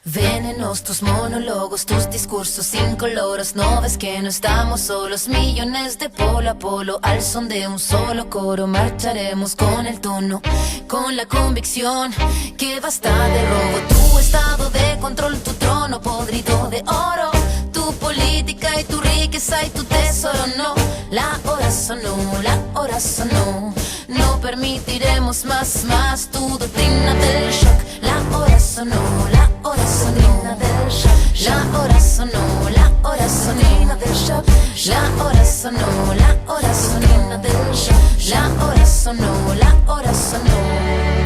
Venenos tus monólogos, tus discursos incoloros. No ves que no estamos solos, millones de polo a polo. Al son de un solo coro marcharemos con el tono, con la convicción que basta de robo. Tu estado de control, tu trono podrido de oro, tu política y tu riqueza y tu tesoro. No, la hora sonó, la hora sonó. No permitiremos más tu doctrina del shock. La hora sonó, la hora sonó, del shock. La hora sonó, la hora sonó, del shock. La hora sonó, la hora sonó, del shock. La hora sonó, la hora sonó.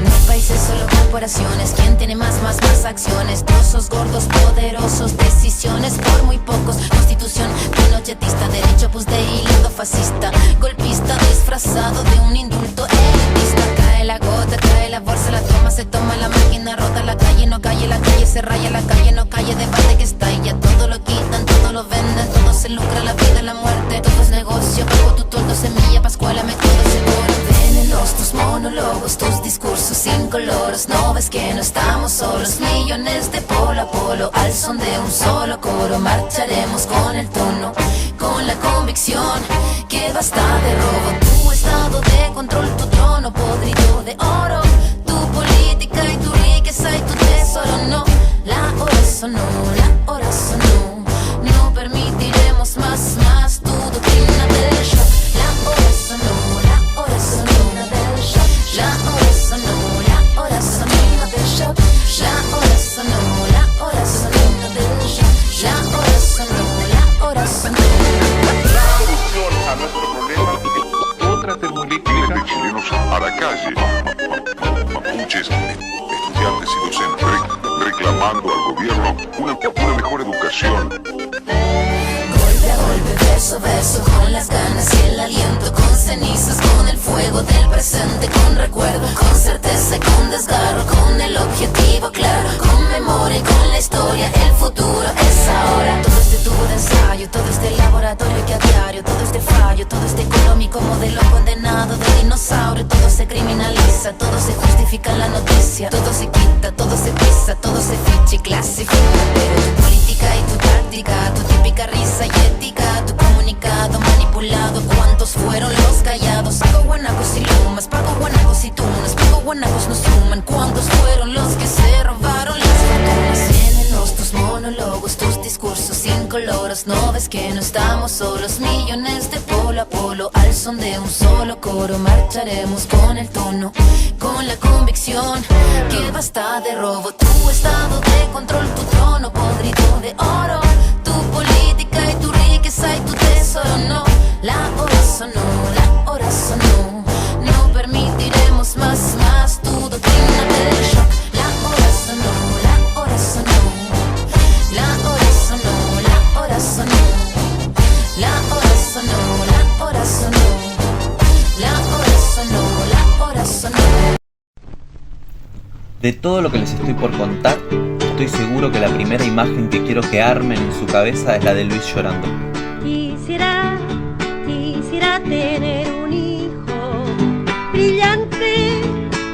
No países, solo corporaciones. ¿Quién tiene más acciones? Trozos gordos, poderosos, decisiones por muy pocos. Constitución pinochetista, derecho pues de lindo fascista, golpista disfrazado de un indulto elitista. Cae la gota, cae la bolsa, la toma, se toma la máquina, rota la calle, no calle, la calle se raya, la calle no calle, debate que está y ya todo lo quitan, todo lo venden, todo se lucra, la vida, la muerte, todo es negocio, bajo tu toldo, semilla, pascuala, método seguro. Venenos tus monólogos, tus discursos incoloros. No ves que no estamos solos, millones de polo a polo. Al son de un solo coro marcharemos con el tono, con la convicción que basta de robo. Tu estado de control, tu trono podrido de oro, tu política y tu riqueza y tu tesoro. No, la hora sonó, la hora sonó. No permitiremos más tu doctrina del shock. La hora sonó, la hora sonó, del shock. La hora sonó, la hora sonó, del shock. La hora sonó, la hora sonó, del shock. La hora sonó, la hora sonó. La solución a nuestro problema, otra termolítica. Miles de chilenos a la calle, mapuches, estudiantes y docentes, reclamando al gobierno una mejor educación. Golpe a golpe, verso a verso, con las ganas y el aliento, con cenizas, con el fuego del presente, con recuerdo, con certeza y con desgarro, con el objetivo claro, con memoria y con la historia. El futuro es ahora. Todo este tubo de ensayo, todo este laboratorio que a diario, todo este fallo, todo este económico modelo condenado de dinosaurio. Todo se criminaliza, todo se justifica en la noticia, todo se quita, todo se pisa, todo se ficha y clasifica. Pero tu política y tu táctica, tu típica risa y ética, tu comunicado manipulado. ¿Cuántos fueron los callados? Pago guanacos y lumas, pago guanacos y tunas, pago guanacos nos suman. ¿Cuántos fueron los que se robaron las fortunas? Venenos tus monólogos, tus discursos incoloros. No ves que no estamos solos, millones de polo a polo. Al son de un solo coro marcharemos con el tono, con la convicción que basta de robo. Tu estado de control, tu trono podrido de oro, tu política y tu riqueza y tu tesoro. No, la hora sonó, la hora sonó. No permitiremos más tu doctrina del shock. La hora sonó, la hora sonó. La hora sonó, la hora sonó. La hora sonó, la hora sonó. La hora sonó, la hora sonó. De todo lo que les estoy por contar, estoy seguro que la primera imagen que quiero que armen en su cabeza es la de Luis llorando. Quisiera tener un hijo brillante,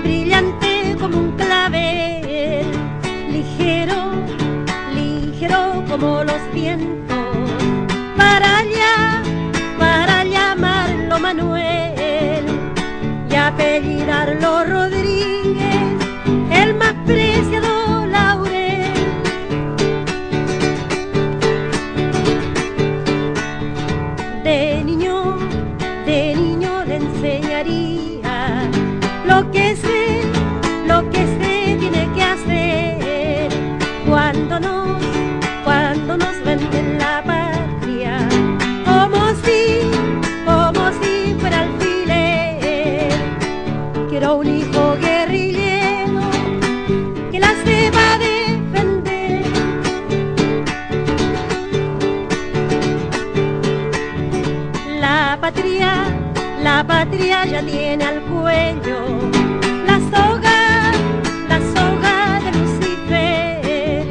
brillante como un clavel, ligero, ligero como los vientos, para llamarlo Manuel y apellidarlo Rodríguez, el más preciado laurel. De niño le enseñaría lo que se tiene que hacer cuando nos venden la patria, como si fuera alfiler. Quiero un hijo guerrillero que la sepa defender. La patria ya tiene al cuello la soga de Lucifer.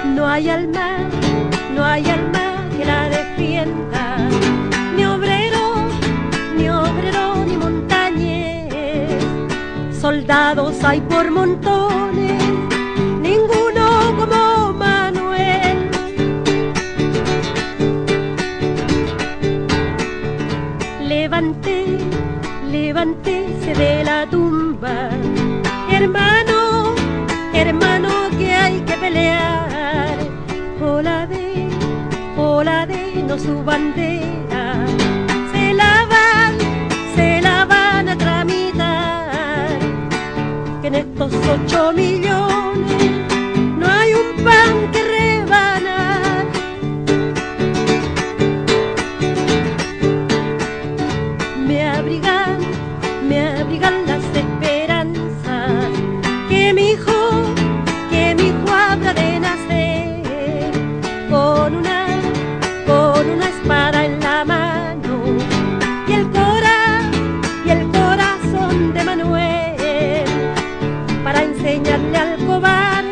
No hay alma que la defienda, ni obrero, ni montañés. Soldados hay por montones, ninguno como levántese de la tumba. Hermano, hermano, que hay que pelear. Oladeno su bandera. Se la van a tramitar. Que en estos 8 millones no hay un pan que rebanar. Me abrigan las esperanzas que mi hijo habrá de nacer con una espada en la mano y el corazón de Manuel para enseñarle al cobarde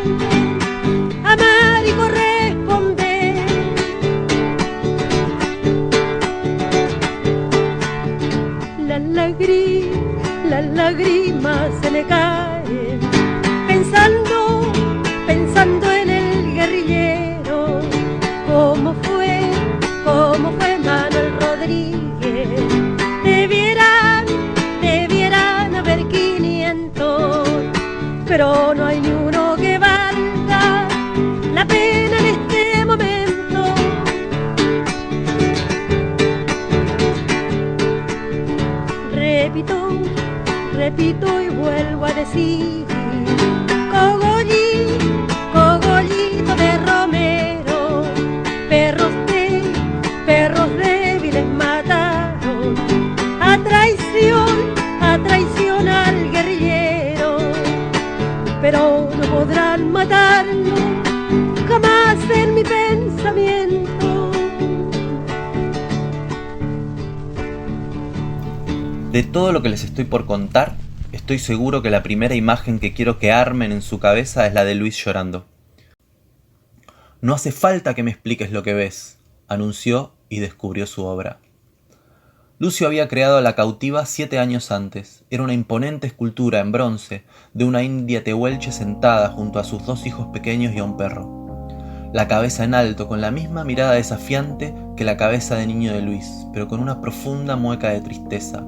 a amar y corresponder. Las lágrimas se me caen pensando en el guerrillero. ¿Cómo fue Manuel Rodríguez? Debieran haber 500, pero no hay ni uno que valga la pena en este momento. Repito y vuelvo a decir, cogollito de Romero, perros débiles mataron a traición al guerrillero, pero no podrán matarlo jamás en mi pensamiento. De todo lo que les estoy por contar, estoy seguro que la primera imagen que quiero que armen en su cabeza es la de Luis llorando. No hace falta que me expliques lo que ves, anunció y descubrió su obra. Lucio había creado a La Cautiva 7 años antes. Era una imponente escultura en bronce de una india tehuelche sentada junto a sus 2 hijos pequeños y a un perro. La cabeza en alto, con la misma mirada desafiante que la cabeza de niño de Luis, pero con una profunda mueca de tristeza.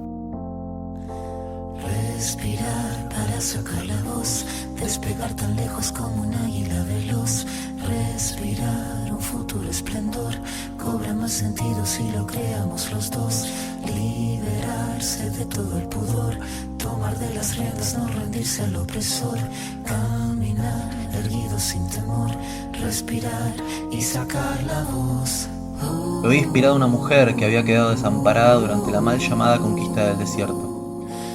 Respirar para sacar la voz, despegar tan lejos como un águila veloz. Respirar un futuro esplendor, cobra más sentido si lo creamos los dos. Liberarse de todo el pudor, tomar de las riendas, no rendirse al opresor. Caminar erguido sin temor, respirar y sacar la voz. Lo había inspirado una mujer que había quedado desamparada durante la mal llamada conquista del desierto.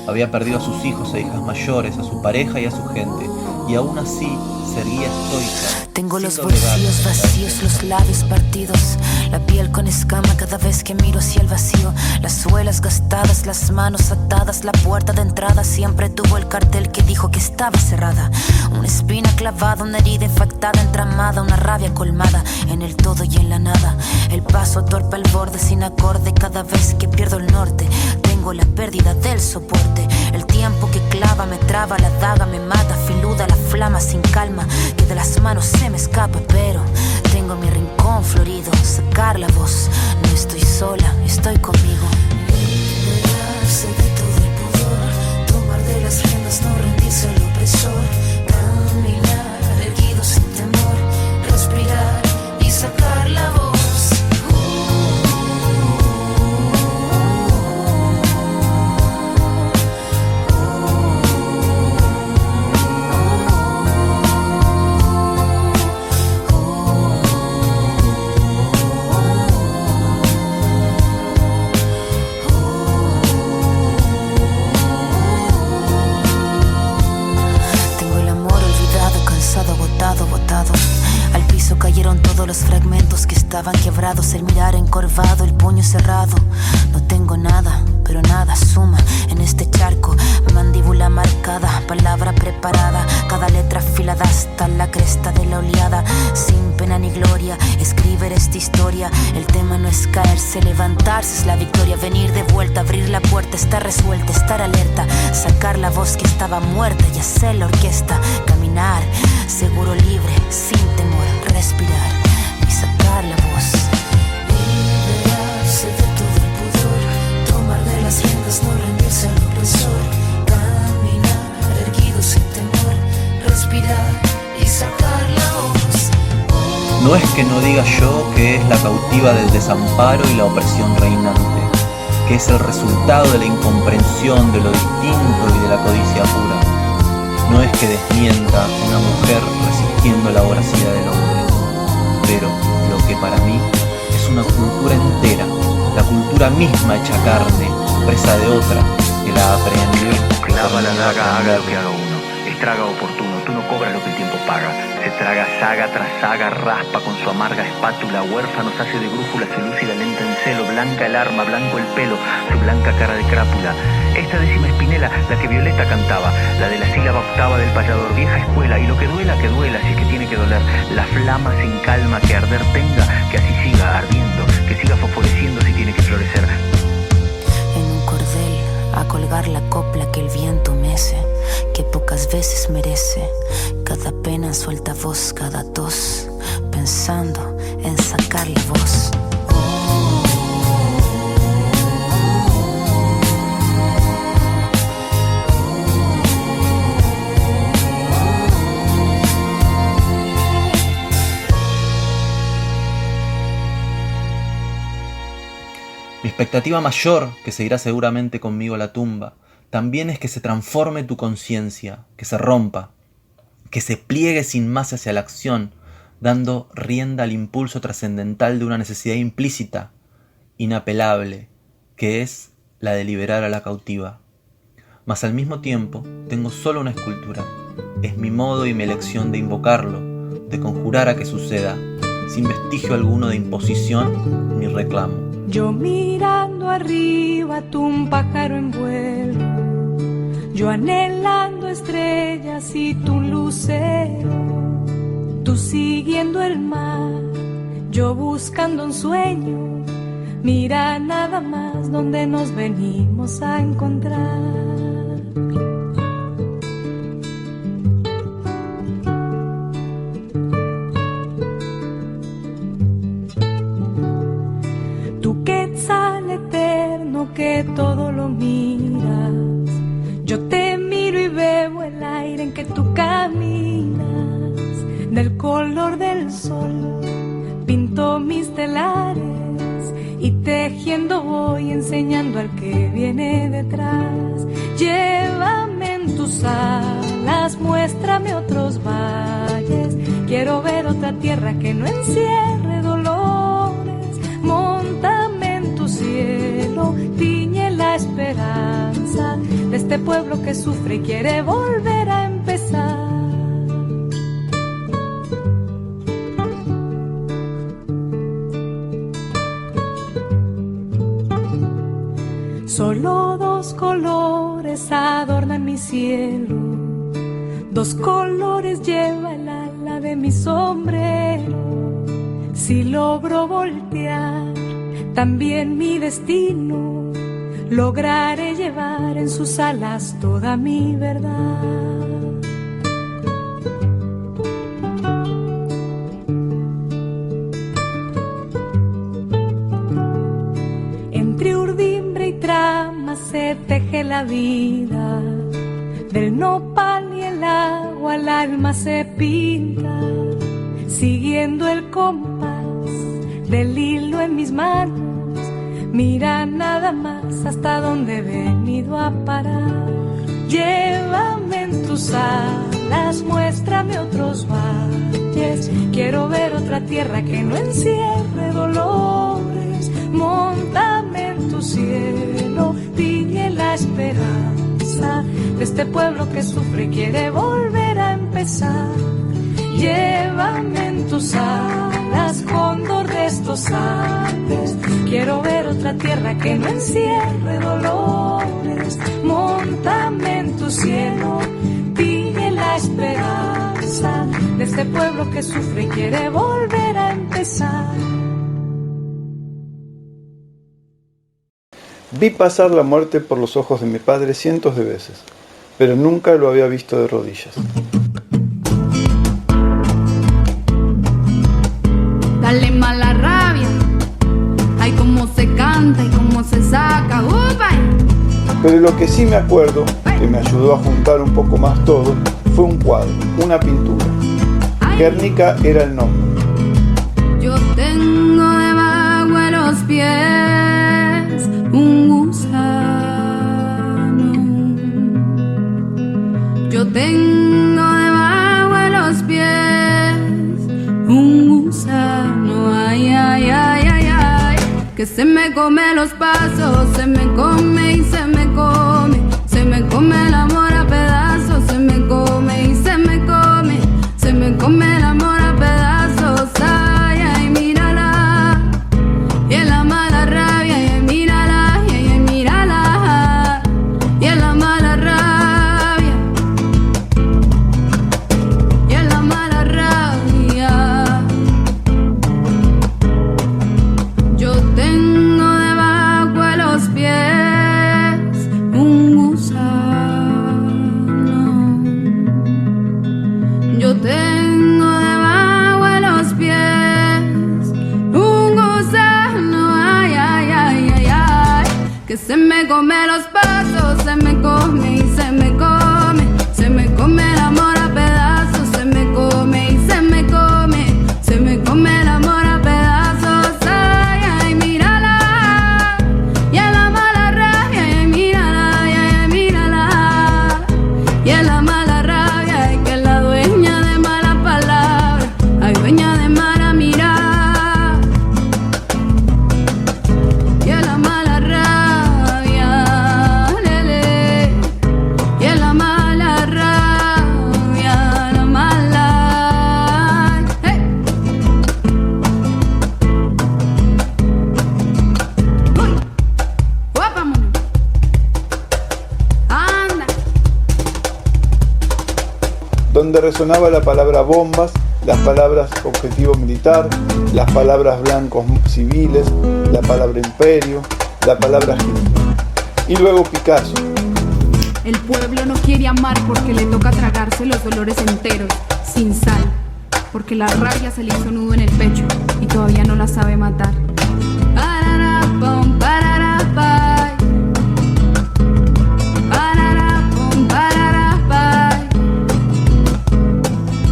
Había perdido a sus hijos e hijas mayores, a su pareja y a su gente, y aún así se erguía estoica. Tengo los bolsillos vacíos, los labios partidos, la piel con escama cada vez que miro hacia el vacío. Las suelas gastadas, las manos atadas, la puerta de entrada siempre tuvo el cartel que dijo que estaba cerrada. Una espina clavada, una herida infectada, entramada, una rabia colmada en el todo y en la nada. El paso torpe al borde sin acorde cada vez que pierdo el norte. Tengo la pérdida del soporte, el tiempo que clava me traba, la daga me mata, filuda la flama sin calma, que de las manos se me escapa, pero tengo mi rincón florido, sacar la voz, no estoy sola, estoy conmigo. Liberarse de todo el pudor, tomar de las riendas, no rendirse al opresor, caminar erguido sin temor, respirar y sacar la voz. Botado. Al piso cayeron todos los fragmentos que estaban quebrados, el mirar encorvado, el puño cerrado. No tengo nada, pero nada suma en este charco. Mandíbula marcada, palabra preparada, cada letra afilada hasta la cresta de la oleada. Sin pena ni gloria, escribir esta historia. El tema no es caerse, levantarse es la victoria. Venir de vuelta, abrir la puerta, estar resuelta, estar alerta, sacar la voz que estaba muerta y hacer la orquesta. Caminar, seguro, libre, sin temor, respirar y sacar la voz. Liberarse de todo el pudor, tomar de las riendas, no rendirse al opresor. No es que no diga yo que es la cautiva del desamparo y la opresión reinante, que es el resultado de la incomprensión de lo distinto y de la codicia pura. No es que desmienta una mujer resistiendo la voracidad del hombre, pero lo que para mí es una cultura entera, la cultura misma hecha carne, presa de otra, que la aprehendió. Clava la daga, haga lo que haga uno. Estraga oportuno, tú no cobras lo que el tiempo paga. Se traga saga tras saga, raspa con su amarga espátula. Huérfanos hace de brújula, se lúcida lenta en celo. Blanca el arma, blanco el pelo, su blanca cara de crápula. Esta décima espinela, la que Violeta cantaba, la de la sílaba octava del payador, vieja escuela. Y lo que duela, si es que tiene que doler. La flama sin calma que arder tenga, que así siga ardiendo, que siga fosforeciendo si tiene que florecer. En un cordel a colgar la copla que el viento mece, que pocas veces merece. Cada pena suelta voz, cada tos, pensando en sacarle voz. Mi expectativa mayor, que seguirá seguramente conmigo a la tumba, también es que se transforme tu conciencia, que se rompa, que se pliegue sin más hacia la acción, dando rienda al impulso trascendental de una necesidad implícita, inapelable, que es la de liberar a la cautiva. Mas al mismo tiempo tengo solo una escultura. Es mi modo y mi elección de invocarlo, de conjurar a que suceda, sin vestigio alguno de imposición ni reclamo. Yo mirando arriba, tú un pájaro en vuelo, yo anhelando estrellas y tú un lucero, tú siguiendo el mar, yo buscando un sueño. Mira nada más donde nos venimos a encontrar. Tu quetzal eterno que todo lo miras, yo te miro y veo el aire en que tú caminas. Del color del sol pinto mis telares y tejiendo voy enseñando al que viene detrás. Llévame en tus alas, muéstrame otros valles. Quiero ver otra tierra que no encierre dolores. Móntame en tu cielo, tiñe la esperanza de este pueblo que sufre y quiere volver a empezar. Solo dos colores adornan mi cielo, dos colores lleva el ala de mi sombrero. Si logro voltear también mi destino, lograré llevar en sus alas toda mi verdad. Entre urdimbre y trama se teje la vida, del nopal y el agua el alma se pinta, siguiendo el compás del hilo en mis manos. Mira nada más hasta dónde he venido a parar. Llévame en tus alas, muéstrame otros valles. Quiero ver otra tierra que no encierre dolores. Móntame en tu cielo, tiñe la esperanza de este pueblo que sufre y quiere volver a empezar. Llévame en tus alas, cóndor de estos Andes. Quiero ver otra tierra que no encierre dolores. Móntame en tu cielo, tiñe la esperanza de este pueblo que sufre y quiere volver a empezar. Vi pasar la muerte por los ojos de mi padre cientos de veces, pero nunca lo había visto de rodillas. Dale mala rabia, ay cómo se canta y cómo se saca, Pero lo que sí me acuerdo, que me ayudó a juntar un poco más todo, fue un cuadro, una pintura. Guernica era el nombre. Yo tengo debajo de los pies un gusano. Yo tengo debajo de los pies un gusano. Ay, ay, ay, ay, ay. Que se me come los pasos, se me come y se me come. Se me come el amor a pedazos, se me come y se me come. Se me come el amor a pedazos. Ay, ay, mírala. Y en la mala rabia, ay, mírala. Y ay, mírala. Y en la mala rabia. Y en la mala rabia. Yo tengo debajo de los pies un gusano. Yo tengo debajo de los pies un gusano. Ay, ay, ay, ay, ay. Que se me come los pasos, se me come y se me come. Se me come el amor a pedazos, se me come y se me come. Se me come el amor a pedazos. Ay, ay, mírala. Y en la mala rabia, ay, mírala. Y ay, mírala. Y en la mala rabia, ay, que es la dueña de malas palabras, ay, dueña de mala mirada. Y en la mala rabia, lele. Y en la mala rabia, la mala. Hey. Uy. Guapa, mono. Anda. Donde resonaba la palabra bombas, las palabras objetivo militar, las palabras blancos civiles, la palabra imperio, la palabra Hitler. Y luego Picasso. El pueblo no quiere amar porque le toca tragarse los dolores enteros, sin sal, porque la rabia se le hizo nudo en el pecho y todavía no la sabe matar. Pararapam, pararapay. Pararapam, pararapay.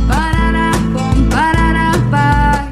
Pararapam, pararapay.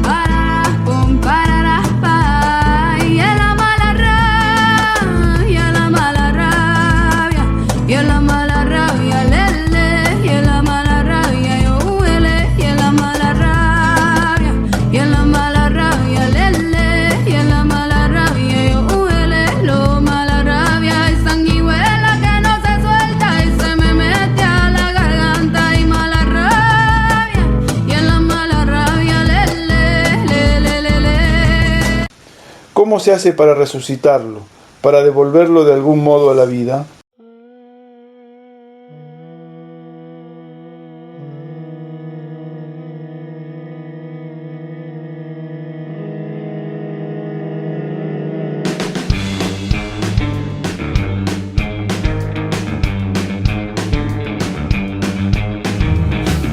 Pararapam, pararapay. Y en la mala rabia, y en la mala rabia, y en la mala rabia, lele, y en la mala rabia, yo huele, y en la mala rabia, y en la mala rabia, lele, y en la mala rabia, yo huele, lo mala rabia, y sanguijuela que no se suelta y se me mete a la garganta, y mala rabia, y en la mala rabia, lele, lele, lele. ¿Cómo se hace para resucitarlo, para devolverlo de algún modo a la vida?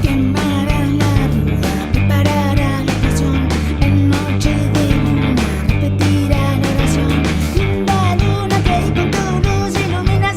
Quemarás la duda, prepararás la pasión. En noche de luna repetirás la oración. Linda luna que con tu luz iluminas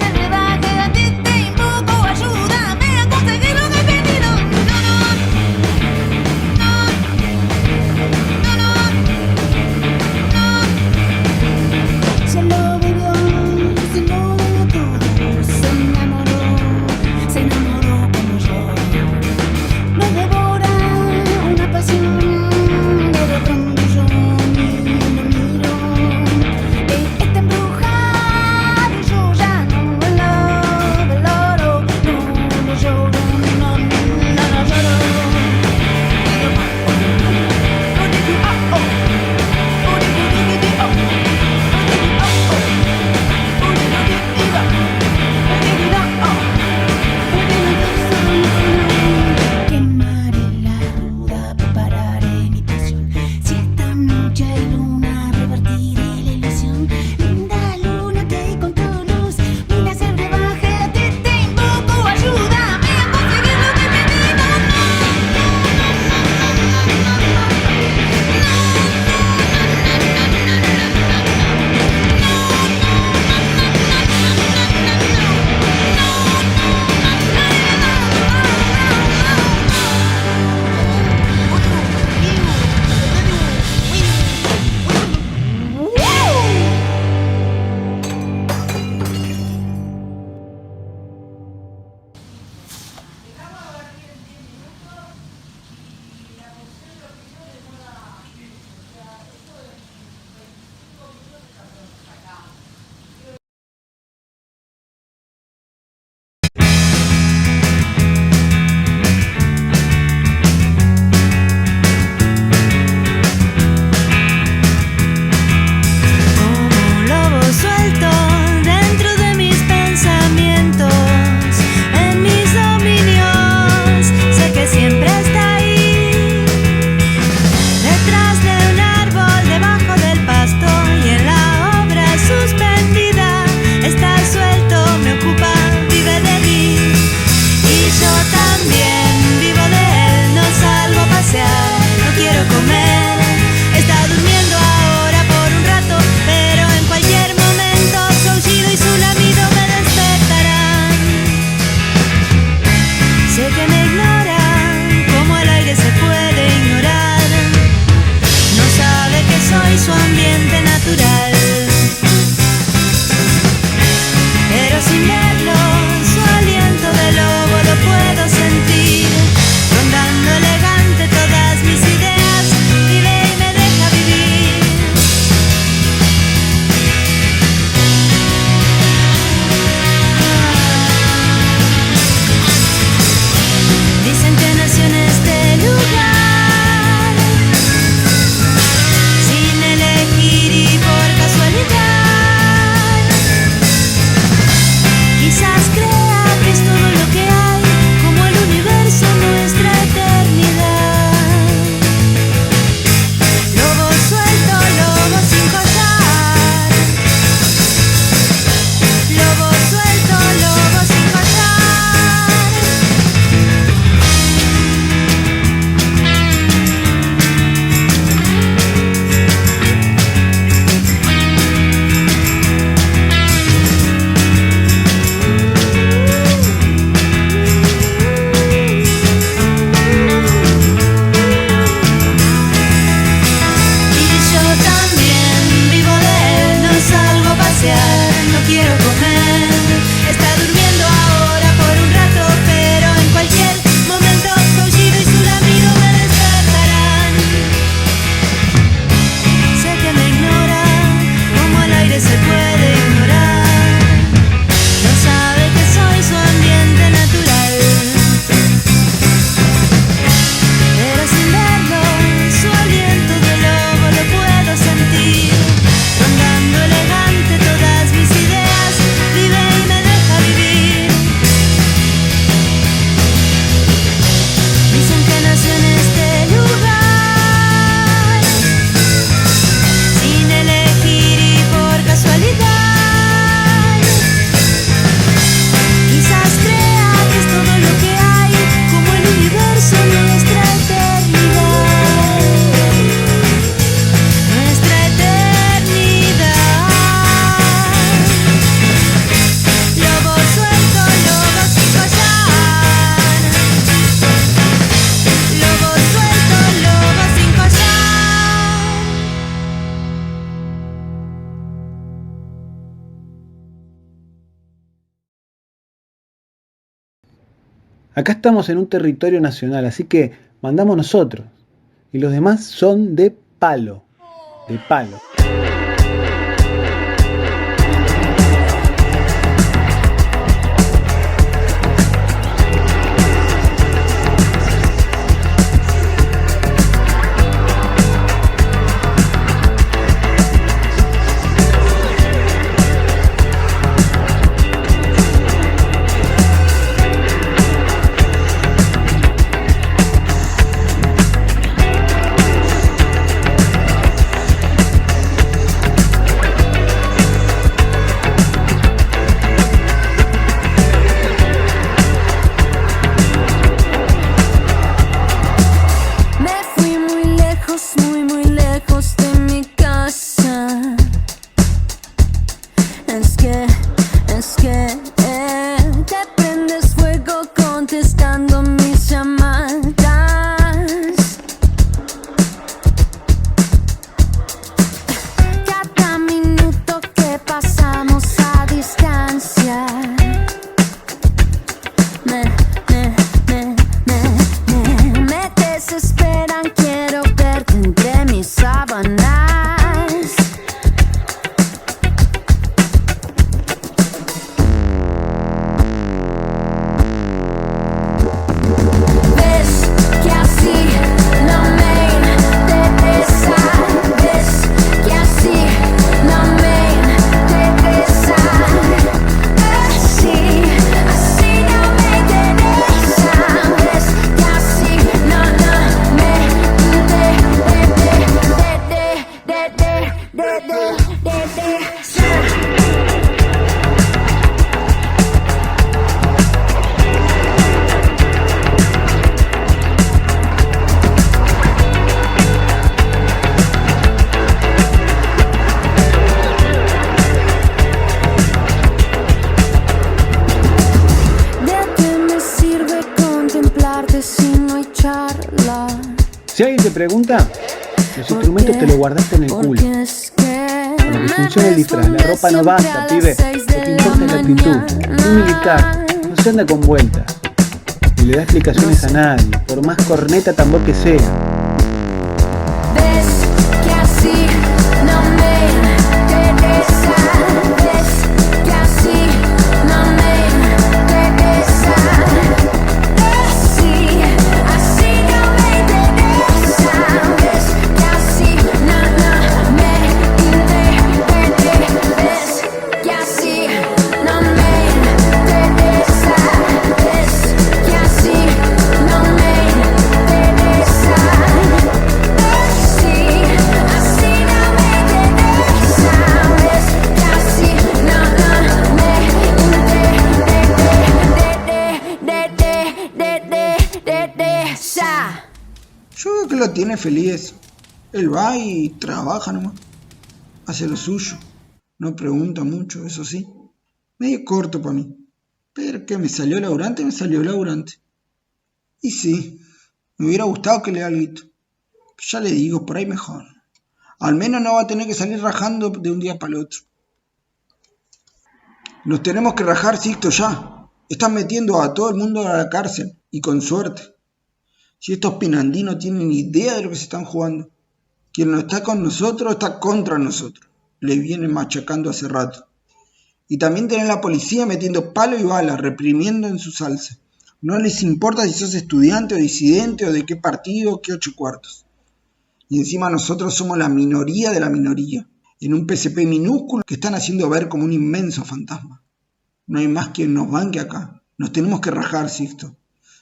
Acá estamos en un territorio nacional, así que mandamos nosotros. Y los demás son de palo. De palo. Si alguien te pregunta, los instrumentos te los guardaste en el culo. Para que funcione el disfraz, la ropa no basta, pibe. Lo que importa es la actitud. Un militar no se anda con vueltas, ni le da explicaciones a nadie, por más corneta tambor que sea. Yo veo que lo tiene feliz. Él va y trabaja nomás. Hace lo suyo. No pregunta mucho, eso sí. Medio corto para mí. Pero que me salió laburante, me salió laburante. Y sí, me hubiera gustado que le dé algo. Ya le digo, por ahí mejor. Al menos no va a tener que salir rajando de un día para el otro. Nos tenemos que rajar, Sixto, ya. Están metiendo a todo el mundo a la cárcel. Y con suerte. Si estos pinandí no tienen ni idea de lo que se están jugando. Quien no está con nosotros está contra nosotros. Le vienen machacando hace rato. Y también tienen la policía metiendo palo y bala, reprimiendo en su salsa. No les importa si sos estudiante o disidente o de qué partido o qué 8 cuartos. Y encima nosotros somos la minoría de la minoría. En un PCP minúsculo que están haciendo ver como un inmenso fantasma. No hay más quien nos banque acá. Nos tenemos que rajar, Sixto.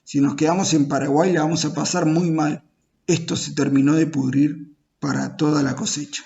Si nos quedamos en Paraguay la vamos a pasar muy mal. Esto se terminó de pudrir para toda la cosecha.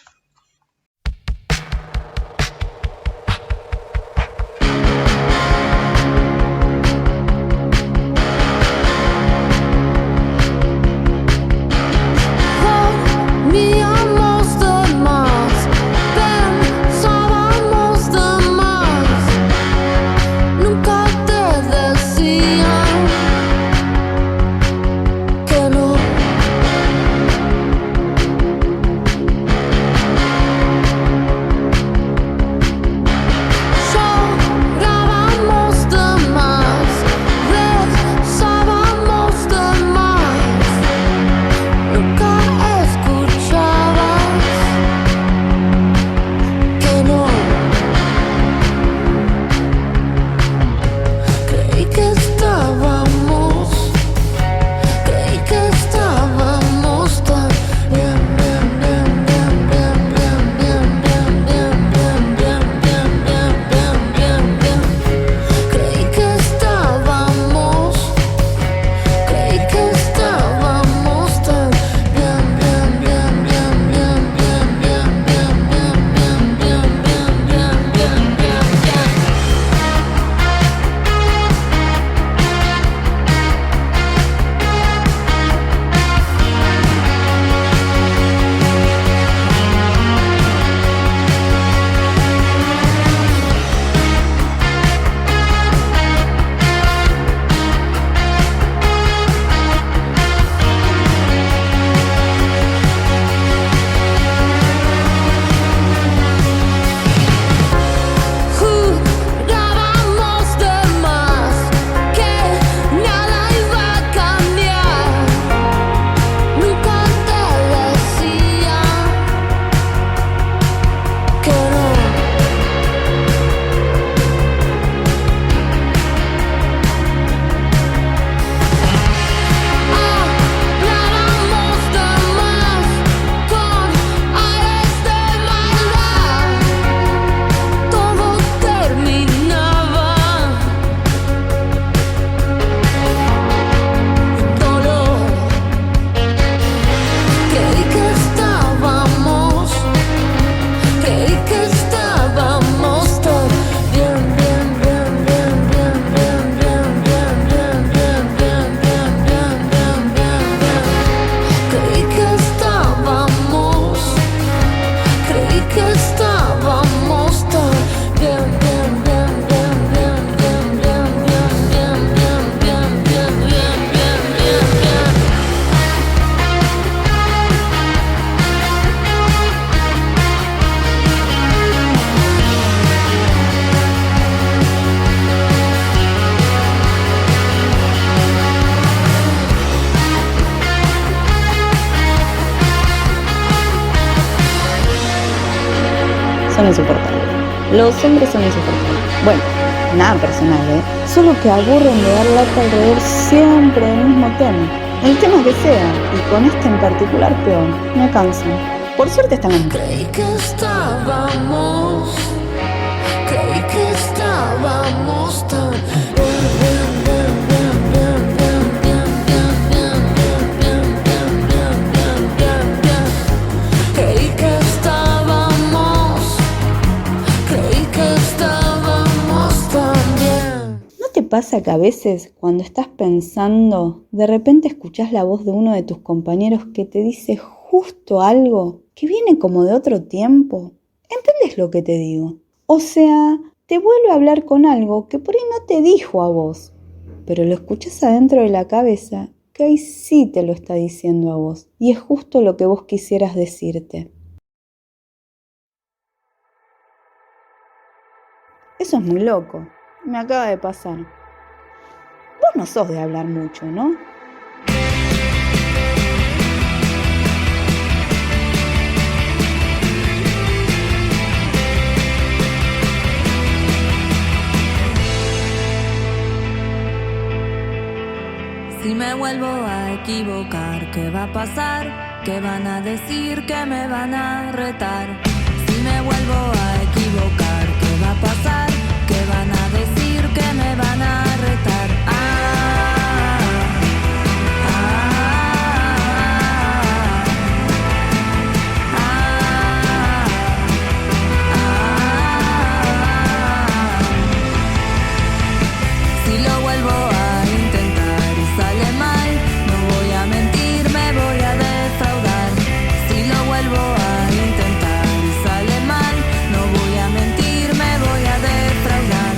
insoportables. Los hombres son insoportables. Bueno, nada personal, solo que aburren de dar lata alrededor siempre del mismo tema. El tema que sea, y con este en particular peor, me cansan. Por suerte están las mujeres. Creí que estábamos tan ¿Pasa que a veces cuando estás pensando, de repente escuchás la voz de uno de tus compañeros que te dice justo algo que viene como de otro tiempo? ¿Entendés lo que te digo? O sea, te vuelve a hablar con algo que por ahí no te dijo a vos, pero lo escuchás adentro de la cabeza que ahí sí te lo está diciendo a vos y es justo lo que vos quisieras decirte. Eso es muy loco, me acaba de pasar. Vos no sos de hablar mucho, ¿no? Si me vuelvo a equivocar, ¿qué va a pasar? ¿Qué van a decir? ¿Qué me van a retar? Si me vuelvo a equivocar, ¿qué va a pasar? ¿Qué van a decir? ¿Qué me van a retar? Si lo vuelvo a intentar y sale mal, no voy a mentir, me voy a defraudar. Si lo vuelvo a intentar y sale mal, no voy a mentir, me voy a defraudar.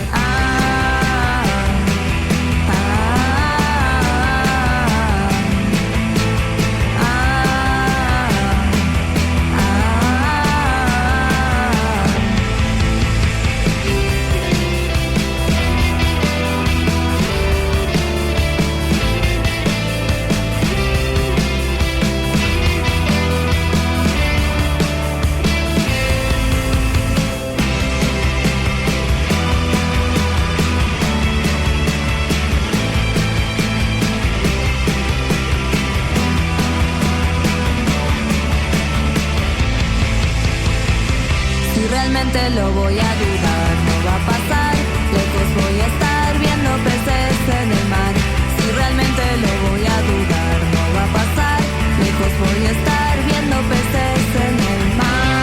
Realmente lo voy a dudar, no va a pasar, lejos voy a estar viendo peces en el mar. Si realmente lo voy a dudar, no va a pasar, lejos voy a estar viendo peces en el mar.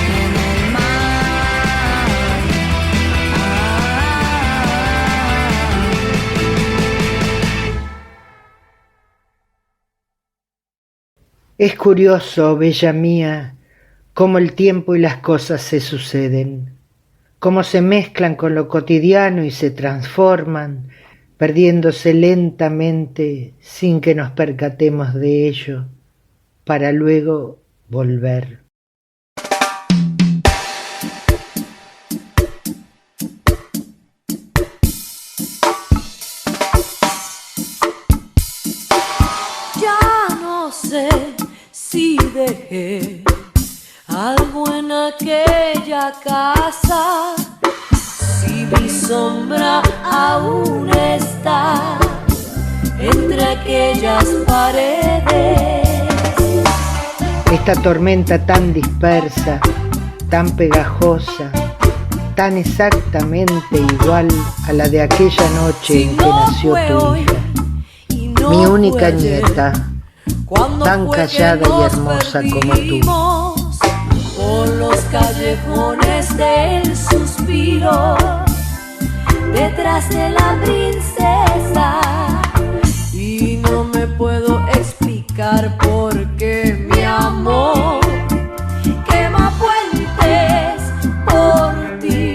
En el mar. Es curioso, bella mía, cómo el tiempo y las cosas se suceden, cómo se mezclan con lo cotidiano y se transforman, perdiéndose lentamente sin que nos percatemos de ello, para luego volver. Ya no sé si dejé algo en aquella casa, si mi sombra aún está entre aquellas paredes. Esta tormenta tan dispersa, tan pegajosa, tan exactamente igual a la de aquella noche en que nació tu hija, mi única nieta, tan callada y hermosa como tú. Por los callejones del suspiro, detrás de la princesa, y no me puedo explicar por qué mi amor quema puentes por ti.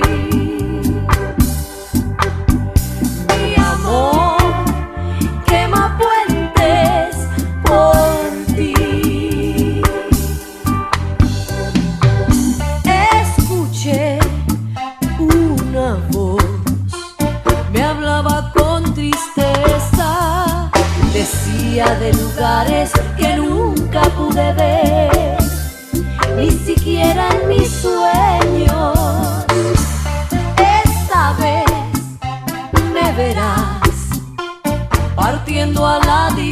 Mi amor quema puentes por ti. Escuché una voz, me hablaba con tristeza, decía de lugares que nunca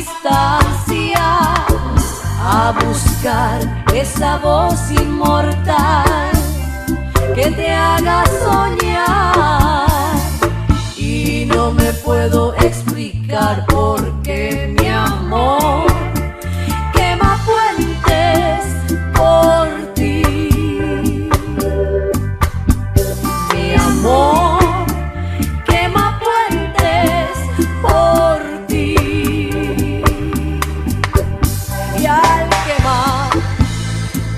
distancia a buscar esa voz inmortal que te haga soñar. Y no me puedo explicar por qué mi amor quema puentes por ti. Mi amor quema puentes por ti. Y al quemar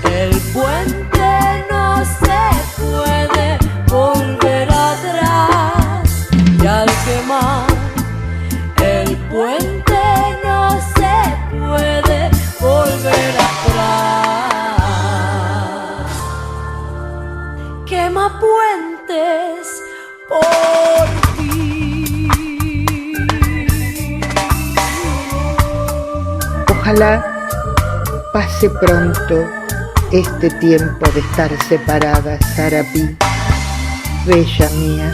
el puente no se puede volver atrás. Y al quemar el puente no se puede volver atrás. Quema puentes por ti. Ojalá pase pronto este tiempo de estar separadas, Sarapí, bella mía.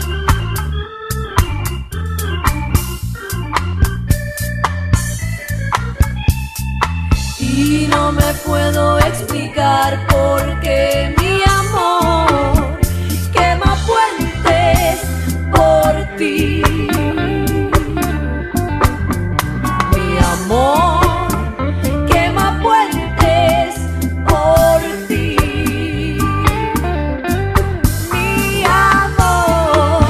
Y no me puedo explicar por qué mi amor quema puentes por ti. Mi amor quema puentes por ti. Mi amor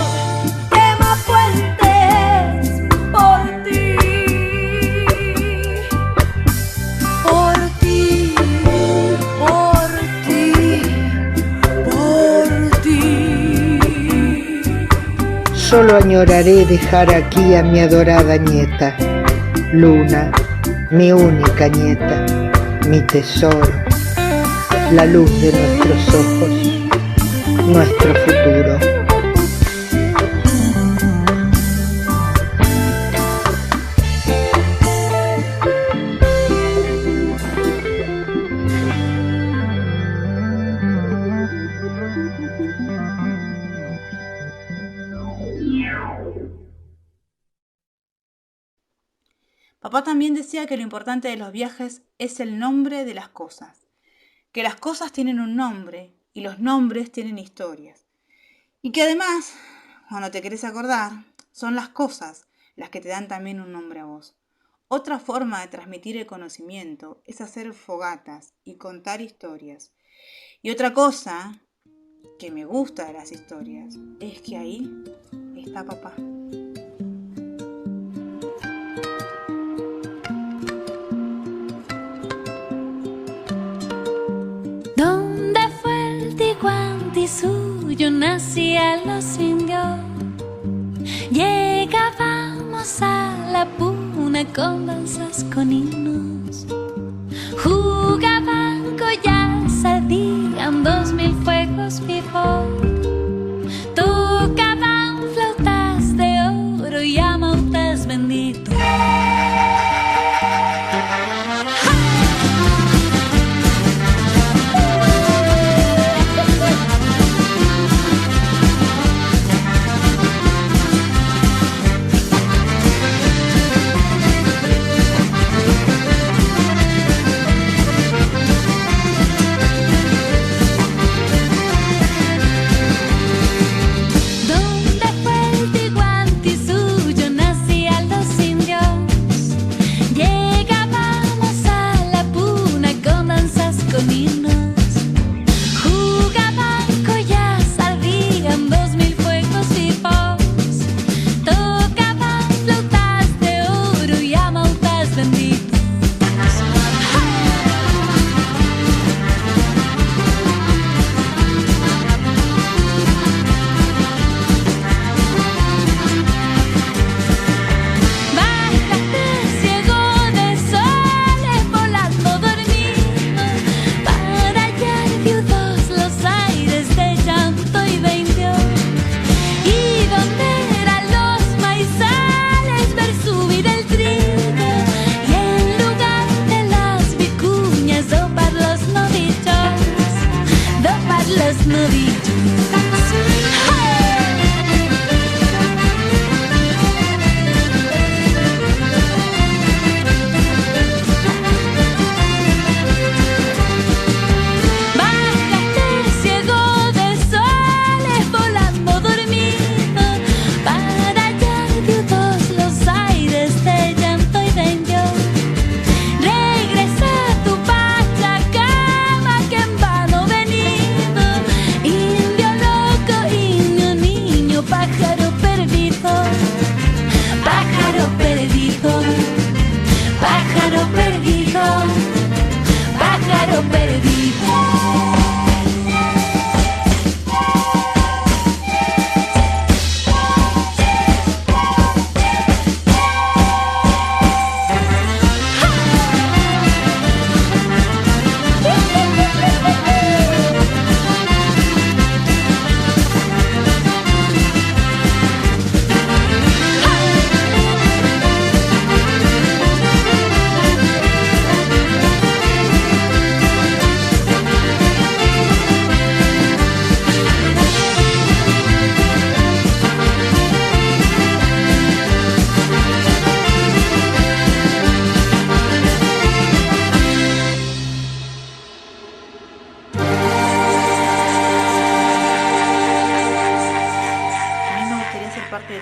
quema puentes por ti. Por ti, por ti, por ti. Solo añoraré dejar aquí a mi adorada nieta, Luna, mi única nieta, mi tesoro, la luz de nuestros ojos, nuestro futuro. Papá también decía que lo importante de los viajes es el nombre de las cosas, que las cosas tienen un nombre y los nombres tienen historias. Y que además, cuando te querés acordar, son las cosas las que te dan también un nombre a vos. Otra forma de transmitir el conocimiento es hacer fogatas y contar historias. Y otra cosa que me gusta de las historias es que ahí está papá. ¿Dónde fue el Ticuantisú? Nacía los indios. Llegábamos a la puna con danzas con himnos. Jugaban collar, sardían 2000 fuegos vivos. Tocaban flautas de oro y amautas benditos.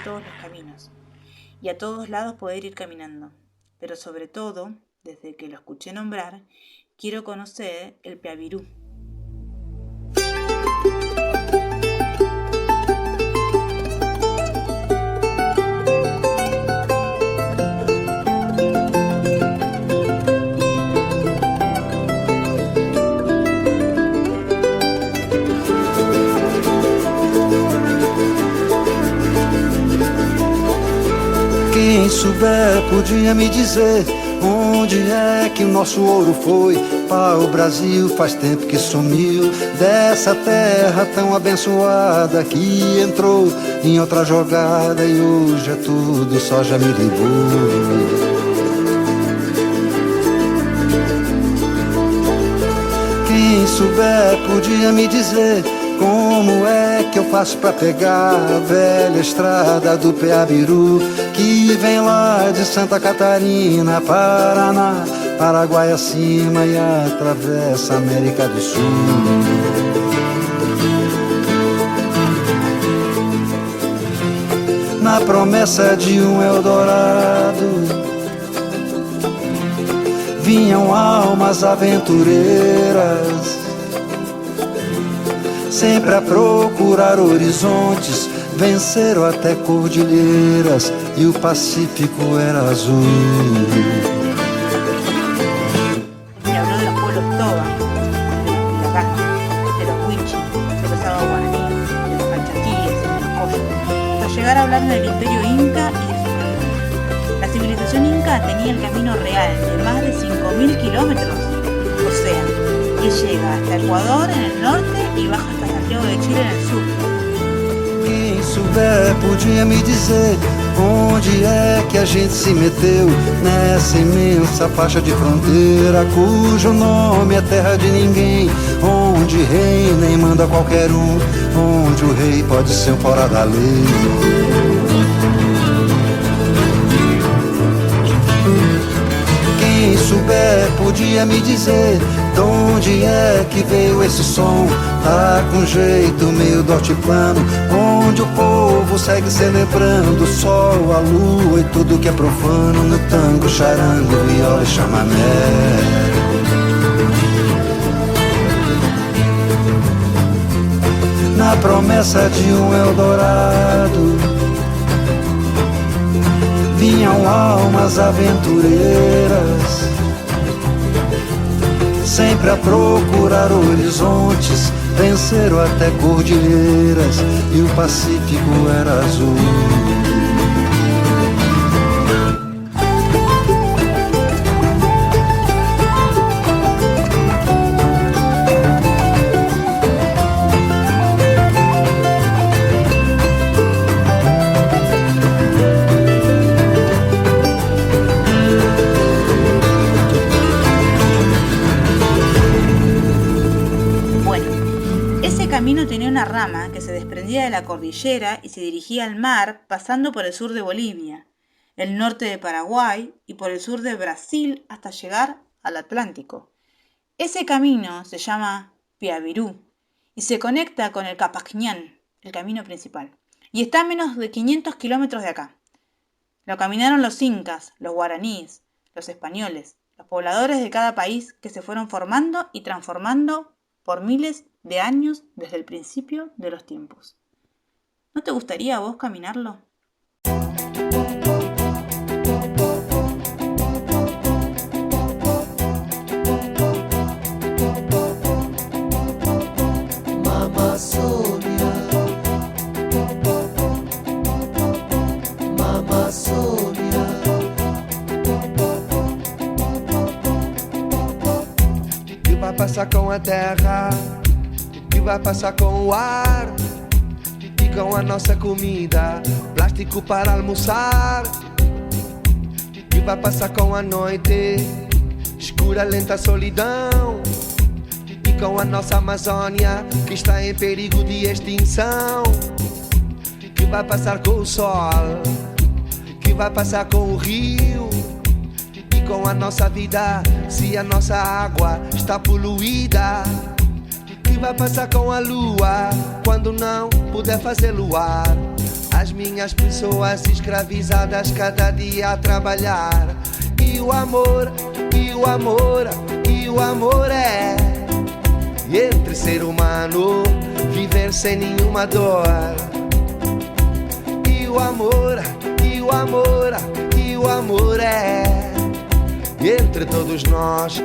todos los caminos y a todos lados poder ir caminando. Pero sobre todo, desde que lo escuché nombrar, quiero conocer el Piabirú. Quem souber podia me dizer onde é que o nosso ouro foi. Para o Brasil faz tempo que sumiu dessa terra tão abençoada que entrou em outra jogada e hoje é tudo soja, milho e boi. Quem souber podia me dizer como é que eu faço pra pegar a velha estrada do Piabiru, que vem lá de Santa Catarina, Paraná, Paraguai acima e atravessa a América do Sul. Na promessa de um Eldorado vinham almas aventureiras, sempre a procurar horizontes, venceram até cordilheiras e o Pacífico era azul. Me habló de los pueblos Toba, de los Piracá, de los Huichi, de los Agua Guaraní, de los Calchaquíes, de los Coyos, hasta llegar a hablar del Imperio Inca y de sus naciones. La civilización Inca tenía el camino real de más de 5.000 kilómetros, o sea, que llega hasta Ecuador en el norte y baja hasta Santiago de Chile en el sur. Quem souber podia me dizer onde é que a gente se meteu nessa imensa faixa de fronteira cujo nome é terra de ninguém, onde reina e manda qualquer um, onde o rei pode ser um fora da lei. Quem souber podia me dizer de onde é que veio esse som, tá com jeito meio do altiplano, onde o povo segue celebrando o sol, a lua e tudo que é profano no tango, charango, viola e chamamé. Na promessa de um Eldorado vinham almas aventureiras, sempre a procurar horizontes, venceram até cordilheiras e o Pacífico era azul. camino tenía una rama que se desprendía de la cordillera y se dirigía al mar pasando por el sur de Bolivia, el norte de Paraguay y por el sur de Brasil hasta llegar al Atlántico. Ese camino se llama Piabirú y se conecta con el Capacñán, el camino principal, y está a menos de 500 kilómetros de acá. Lo caminaron los incas, los guaraníes, los españoles, los pobladores de cada país que se fueron formando y transformando por miles de años desde el principio de los tiempos. ¿No te gustaría a vos caminarlo? Mama Sonia, Mama Sonia. Que vai passar com a terra, que vai passar com o ar e com a nossa comida, plástico para almoçar. Que vai passar com a noite, escura, lenta solidão, e com a nossa Amazônia, que está em perigo de extinção. Que vai passar com o sol, que vai passar com o rio, e com a nossa vida, se a nossa água está poluída. Que vai passar com a lua, quando não puder fazer luar. As minhas pessoas escravizadas cada dia a trabalhar. E o amor, e o amor, e o amor é entre ser humano viver sem nenhuma dor. E o amor, e o amor, e o amor é entre todos nós.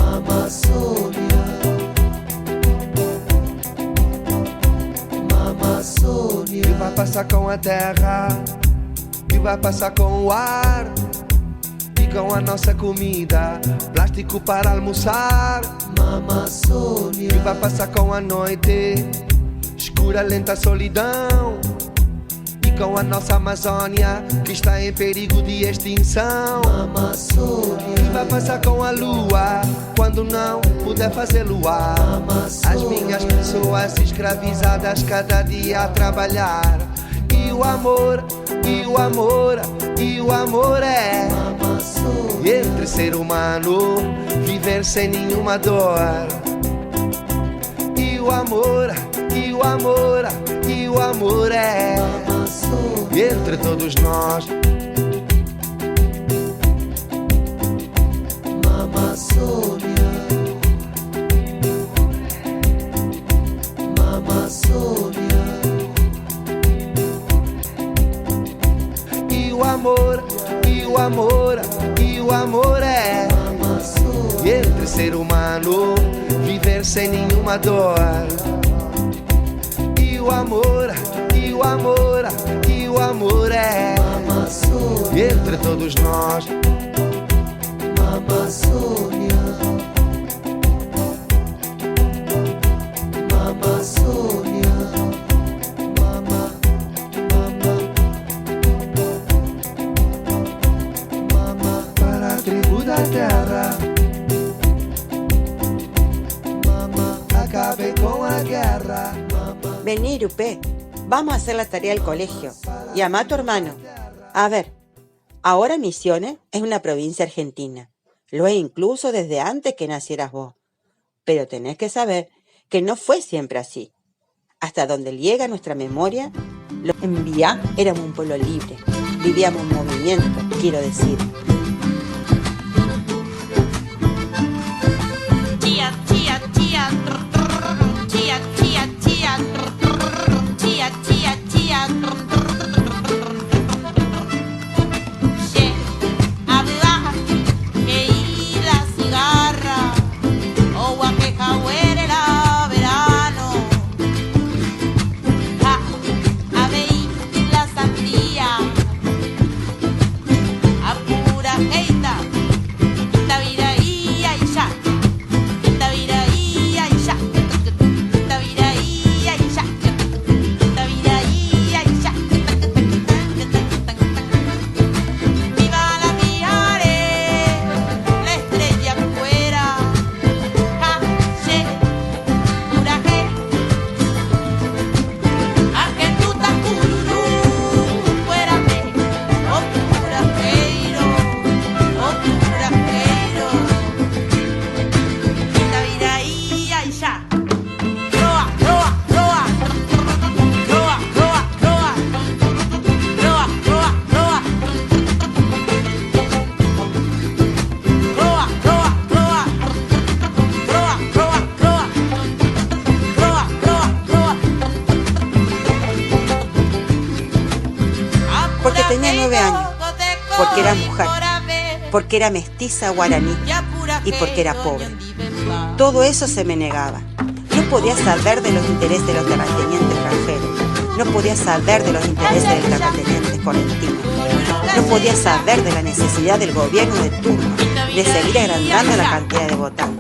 Amazônia, Amazônia. E vai passar com a terra, e vai passar com o ar, e com a nossa comida, plástico para almoçar. Amazônia. E vai passar com a noite, escura, lenta solidão, e com a nossa Amazônia, que está em perigo de extinção. Amazônia. E vai passar com a lua, quando não puder fazer luar. Amazônia. As minhas pessoas escravizadas cada dia a trabalhar. E o amor, e o amor, e o amor é Amazônia. Entre ser humano viver sem nenhuma dor. E o amor, e o amor, e o amor é Amazônia. Entre todos nós. Amazônia, Amazônia. E o amor, e o amor, e o amor é Amazônia. Entre ser humano viver sem nenhuma dor. E o amor, e o amor, e o amor é Amazônia. Entre todos nós. Amazônia, Amazônia, mama, mama, mama, para a tribo da terra. Mama, acabe con la guerra. Mama. Vení, Irupé, vamos a hacer la tarea del colegio. Llama a tu hermano. A ver, ahora Misiones es una provincia argentina. Lo es incluso desde antes que nacieras vos. Pero tenés que saber que no fue siempre así. Hasta donde llega nuestra memoria, en Villá éramos un pueblo libre. Vivíamos en movimiento, quiero decir. Chía, chía, chía, chía, chía, chía, chía, chía, chía. Tenía 9 años, porque era mujer, porque era mestiza guaraní y porque era pobre. Todo eso se me negaba. No podía saber de los intereses de los terratenientes extranjeros, no podía saber de los intereses del terrateniente correntino, no podía saber de la necesidad del gobierno de turno de seguir agrandando la cantidad de votantes.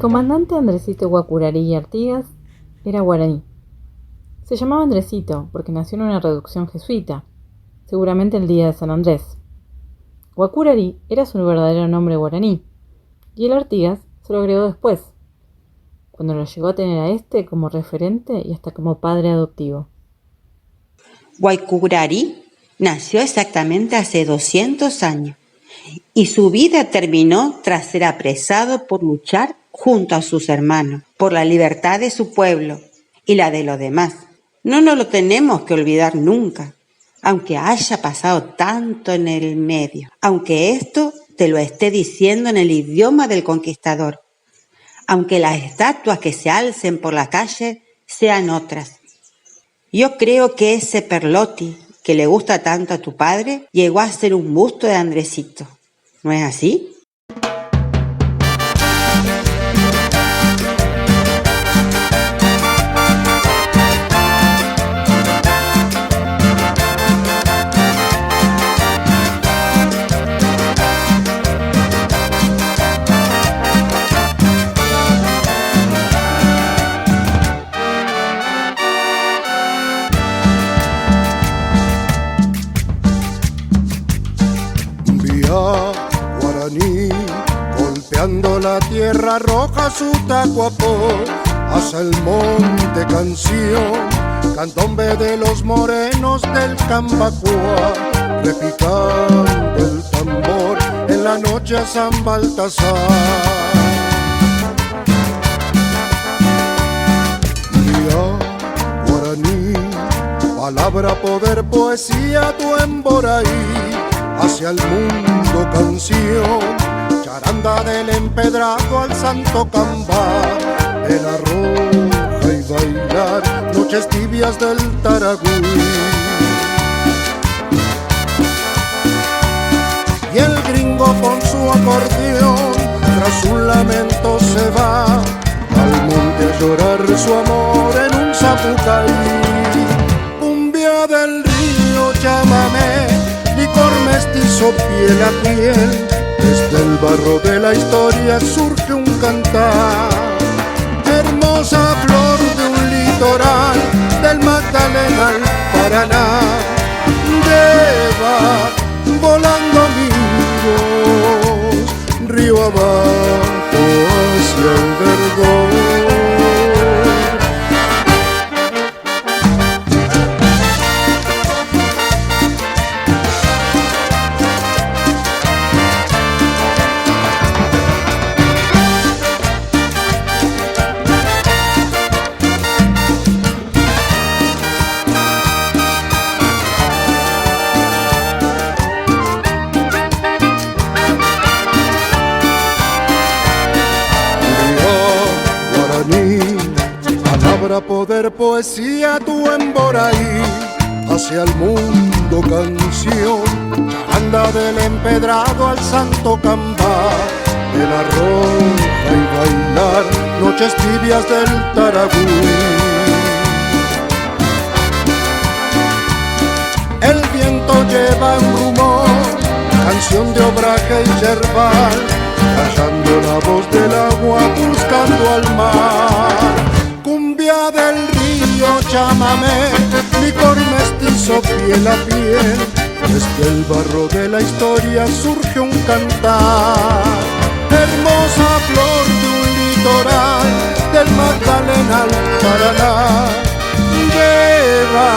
comandante Andresito Guacurarí Artigas era guaraní. Se llamaba Andresito porque nació en una reducción jesuita, seguramente el día de San Andrés. Guacurarí era su verdadero nombre guaraní, y el Artigas se lo agregó después, cuando lo llegó a tener a este como referente y hasta como padre adoptivo. Guacurarí nació exactamente hace 200 años y su vida terminó tras ser apresado por luchar junto a sus hermanos por la libertad de su pueblo y la de los demás. No nos lo tenemos que olvidar nunca, aunque haya pasado tanto en el medio, aunque esto te lo esté diciendo en el idioma del conquistador, aunque las estatuas que se alcen por la calle sean otras. Yo creo que ese Perlotti, que le gusta tanto a tu padre, llegó a ser un busto de Andresito. ¿No es así? Guaraní, golpeando la tierra roja su tacuapó, hacia el monte canción, candombe de los morenos del Cambacoa, repicando el tambor en la noche a San Baltasar. Guaraní, palabra, poder, poesía, tu Emboraí, hacia el mundo canción, charanda del empedrado al santo cambá, de la roja y bailar, noches tibias del Taragüí. Y el gringo con su acordeón, tras un lamento se va, al monte a llorar su amor en un zapucaí. Cumbia del río, llámame, licor mestizo, piel a piel, desde el barro de la historia surge un cantar. Hermosa flor de un litoral, del Magdalena al Paraná, lleva volando amigos, río abajo hacia el Vergón. Poder, poesía, tu Emboraí, hacia el mundo canción, charanda del empedrado al santo cambá, de la roja y bailar, noches tibias del Taragüí. El viento lleva un rumor, canción de obraje y yerbal, callando la voz del agua buscando al mar. Cumbia del río, llámame, licor mestizo, piel a piel, desde el barro de la historia surge un cantar. Hermosa flor de un litoral, del Magdalena al Paraná, lleva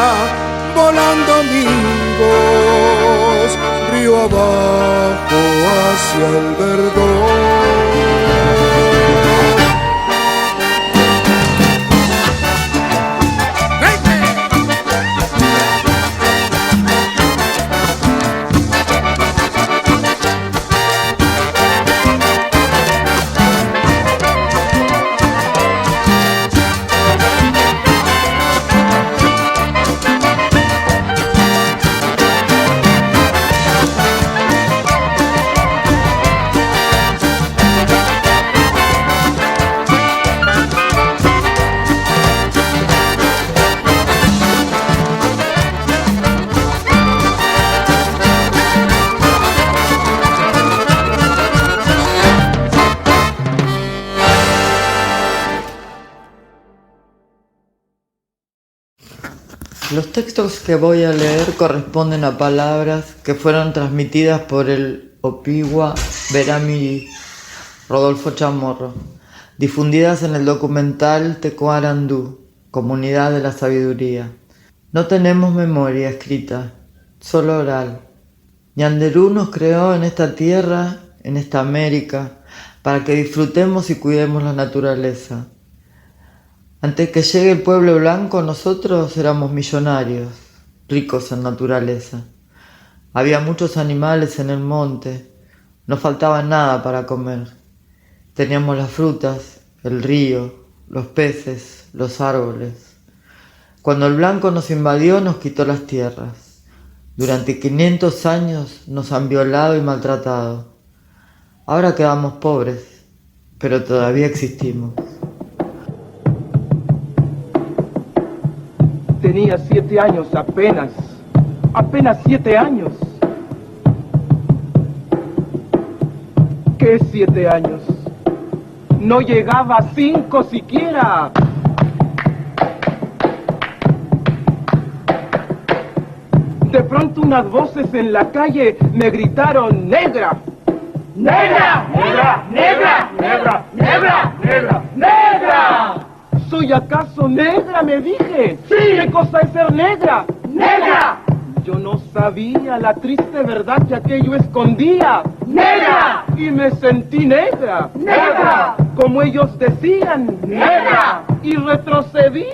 volando amigos, río abajo hacia el Vergón. Los textos que voy a leer corresponden a palabras que fueron transmitidas por el Opiwa Berami Rodolfo Chamorro, difundidas en el documental Tecuarandú, Comunidad de la Sabiduría. No tenemos memoria escrita, solo oral. Ñanderú nos creó en esta tierra, en esta América, para que disfrutemos y cuidemos la naturaleza. Antes que llegue el pueblo blanco, nosotros éramos millonarios, ricos en naturaleza. Había muchos animales en el monte, no faltaba nada para comer. Teníamos las frutas, el río, los peces, los árboles. Cuando el blanco nos invadió, nos quitó las tierras. Durante 500 años nos han violado y maltratado. Ahora quedamos pobres, pero todavía existimos. Tenía 7 años apenas 7 años. ¿Qué 7 años? No llegaba a 5 siquiera. De pronto unas voces en la calle me gritaron: ¡Negra! ¡Negra! ¡Negra! ¡Negra! ¡Negra! ¡Negra! ¡Negra! ¡Negra! ¿Soy acaso negra?, me dije. ¡Sí! ¿Qué cosa es ser negra? ¡Negra! Yo no sabía la triste verdad que aquello escondía. ¡Negra! Y me sentí negra. ¡Negra! Como ellos decían. ¡Negra! Y retrocedí.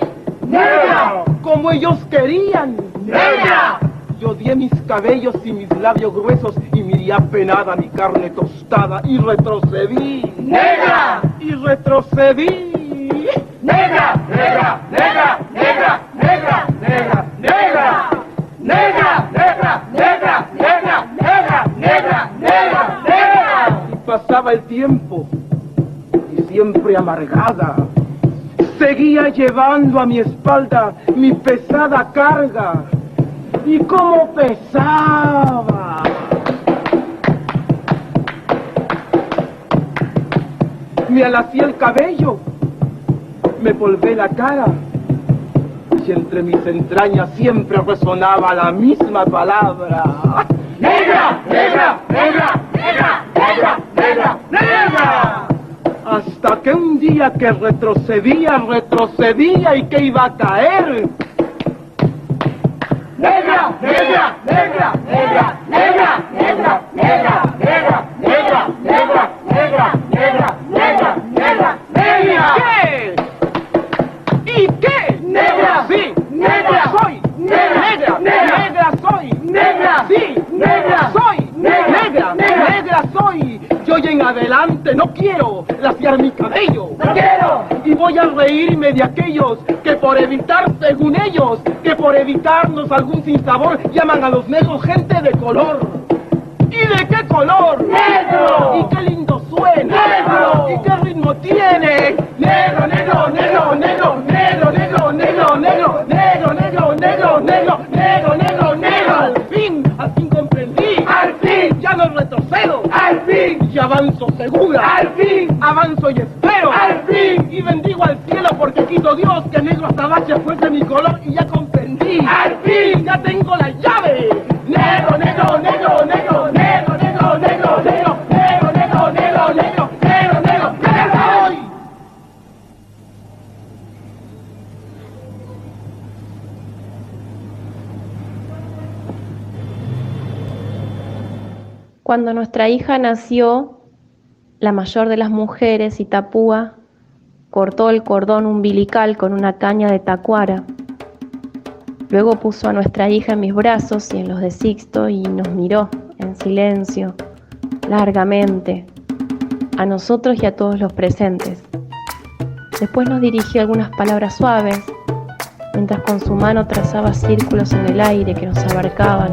¡Negra! Como ellos querían. ¡Negra! Yo odié mis cabellos y mis labios gruesos y miré apenada mi carne tostada y retrocedí. ¡Negra! Y retrocedí. ¡Negra! ¡Negra! ¡Negra! ¡Negra! ¡Negra! ¡Negra! ¡Negra! ¡Negra! ¡Negra! ¡Negra! ¡Negra! ¡Negra! ¡Negra! ¡Negra! ¡Negra! Y pasaba el tiempo y siempre amargada seguía llevando a mi espalda mi pesada carga. ¡Y cómo pesaba! Me alacé el cabello, me polvé la cara, y entre mis entrañas siempre resonaba la misma palabra: ¡Negra! ¡Negra! ¡Negra! ¡Negra! ¡Negra! ¡Negra! ¡Negra! Hasta que un día que retrocedía y que iba a caer. ¡Negra! ¡Negra! ¡Negra! ¡Negra! ¡Negra! ¡Negra! ¡Negra! ¡Negra! ¡Negra! ¡Negra! ¡Negra! ¡Negra! ¡Negra! ¡Negra! ¡Negra! ¿Qué? ¿Y qué? ¡Negra! ¡Sí! ¡Negra! ¡Soy! ¡Negra! ¡Negra soy! ¡Negra! ¡Sí! ¡Negra! ¡Soy! ¡Negra! ¡Negra soy! Yo y en adelante no quiero laciar mi cabello. ¡No quiero! Y voy a reírme de aquellos que por evitar, según ellos, que por evitarnos algún sinsabor llaman a los negros gente de color. ¿Y de qué color? ¡Negro! ¿Y qué lindo suena? ¡Negro! ¿Y qué ritmo tiene? ¡Negro, negro, negro, negro, negro, negro, negro, negro, negro, negro, negro, negro, negro, negro, negro! Al fin comprendí. ¡Al fin! Ya no retrocedo. ¡Al fin! Y avanzo segura. ¡Al fin! Avanzo y espero. ¡Al fin! Y bendigo al cielo porque quiso Dios que negro azabache fuese mi color y ya comprendí. ¡Al fin! Ya tengo la llave. Negro, negro, negro, negro, negro, negro, negro, negro, negro, negro, negro, negro, negro, negro, negro. Cuando nuestra hija nació, la mayor de las mujeres, Itapúa, cortó el cordón umbilical con una caña de tacuara. Luego puso a nuestra hija en mis brazos y en los de Sixto y nos miró en silencio, largamente, a nosotros y a todos los presentes. Después nos dirigió algunas palabras suaves, mientras con su mano trazaba círculos en el aire que nos abarcaban.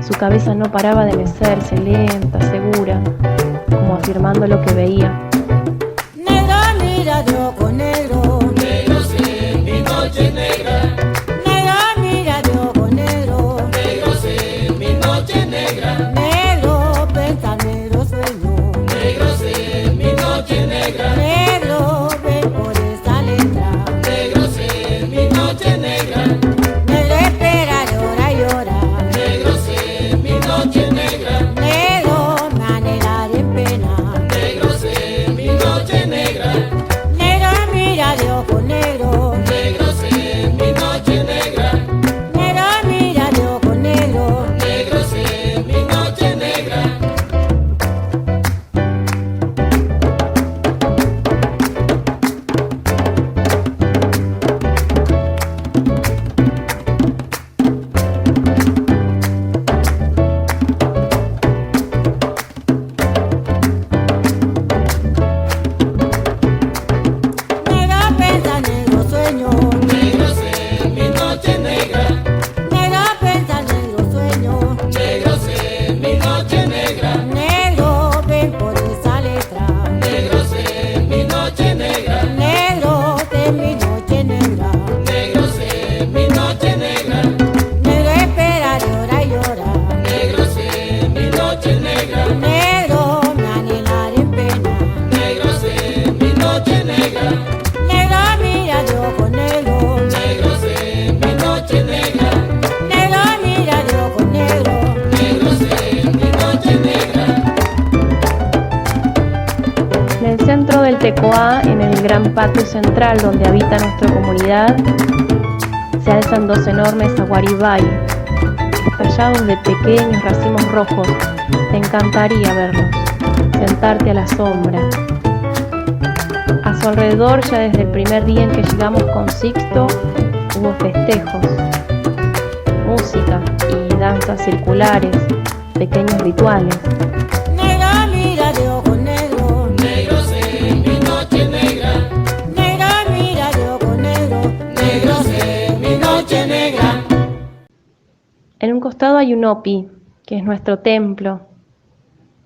Su cabeza no paraba de mecerse, lenta, segura, como afirmando lo que veía. Negra, mira de ojo negro, negro sí, mi noche negra. Negra, mira de ojo negro, negro sí, mi noche negra. Negro, pensar, negro sueño, negro sí, mi noche negra. Negro, ven por esta letra, negro sí, mi noche negra. Tecoá, en el gran patio central donde habita nuestra comunidad, se alzan dos enormes aguaribay, estallados de pequeños racimos rojos. Te encantaría verlos, sentarte a la sombra. A su alrededor, ya desde el primer día en que llegamos con Sixto, hubo festejos, música y danzas circulares, pequeños rituales. Negra mira de ojo negro, negros en mi noche negra. Negra mira de ojo negro, negros en mi noche negra. En un costado hay un opi, que es nuestro templo,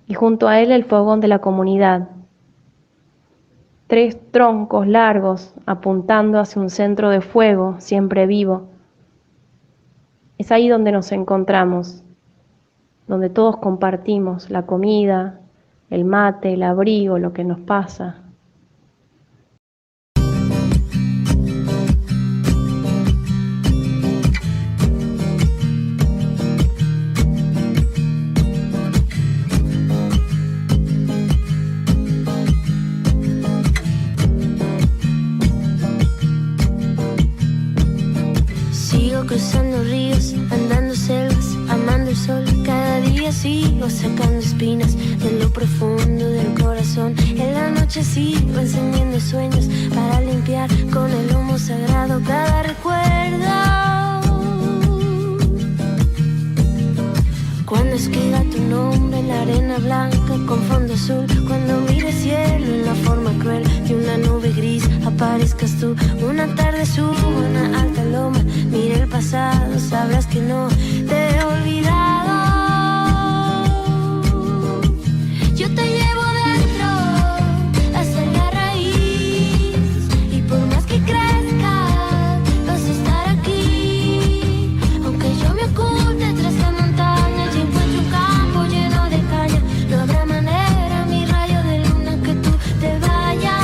y junto a él el fogón de la comunidad. 3 troncos largos apuntando hacia un centro de fuego siempre vivo. Es ahí donde nos encontramos, donde todos compartimos la comida, el mate, el abrigo, lo que nos pasa. Cruzando ríos, andando selvas, amando el sol. Cada día sigo sacando espinas de lo profundo del corazón. En la noche sigo encendiendo sueños para limpiar con el humo sagrado cada recuerdo. Cuando escriba tu nombre en la arena blanca con fondo azul, cuando mire cielo en la forma cruel de una nube gris, aparezcas tú. Una tarde subo una alta loma, mire el pasado, sabrás que no te he olvidado. Yo te llevo dentro hasta la raíz, y por más que crezca vas a estar aquí. Aunque yo me oculte tras la montaña y encuentro un campo lleno de caña, no habrá manera, mi rayo de luna, que tú te vayas.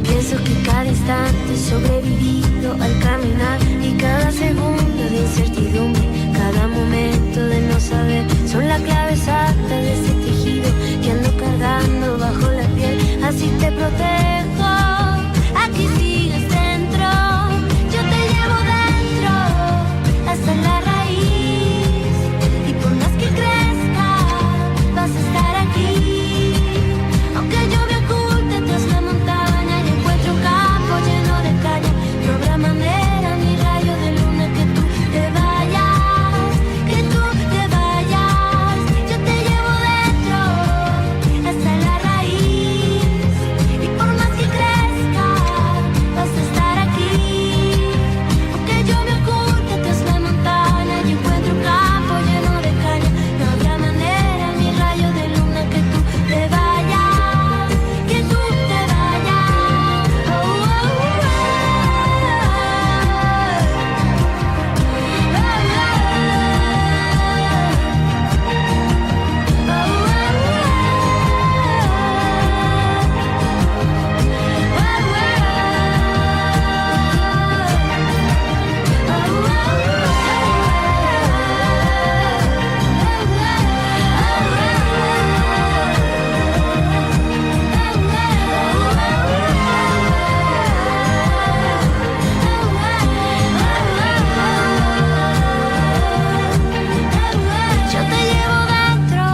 Pienso que cada instante he sobrevivido al caminar, y cada segundo de incertidumbre, cada momento de no saber, son la clave exacta de ese tejido que ando cargando bajo la piel. Así te protejo, aquí sigues dentro. Yo te llevo dentro hasta la raíz, y por más que crezca vas a estar aquí. Aunque yo me oculte tras la montaña y encuentre un campo lleno de caña, no habrá manera, mi rayo de luna, que tú te vayas, que tú te vayas. Yo te llevo dentro hasta la raíz, y por más que crezca vas a estar aquí. Aunque yo me oculte tras la montaña y encuentre un campo lleno de caña, no habrá manera, mi rayo de luna, que tú te vayas, que tú te vayas. Oh, oh, oh. Yo te llevo dentro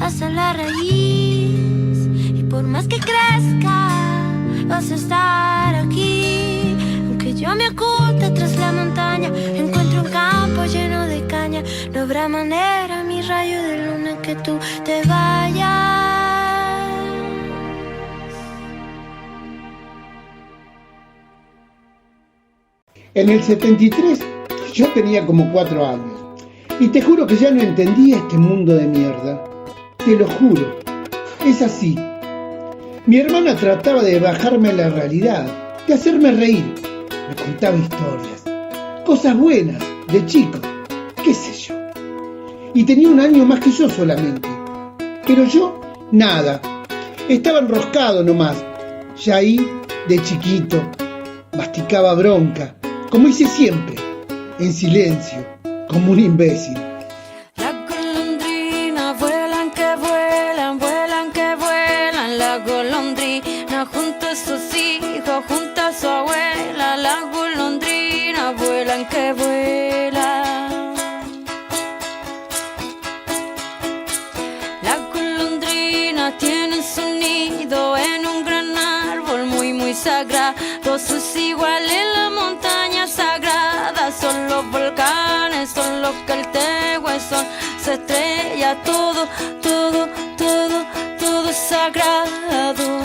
hasta la raíz, y por más que crezca vas a estar aquí. Aunque yo me oculte tras la montaña, encuentro un campo lleno de caña, no habrá manera, mi rayo de luna, que tú te vayas. En el 73 yo tenía como 4 años, y te juro que ya no entendía este mundo de mierda. Te lo juro, es así. Mi hermana trataba de bajarme la realidad, de hacerme reír. Me contaba historias, cosas buenas, de chico. qué sé yo. Y tenía un año más que yo solamente. Pero yo, nada. Estaba enroscado nomás. Ya ahí, de chiquito, masticaba bronca, como hice siempre, en silencio, como un imbécil. Las golondrinas vuelan que vuelan, vuelan que vuelan. Las golondrinas junto a sus hijos, junto a su abuela. Las golondrinas vuelan que vuelan. Las golondrinas tienen su nido en un gran árbol muy sagrado. Sus iguales en la montaña sagrada. Son los volcanes, son los caltehues, son se estrella, todo, todo, todo, todo es sagrado.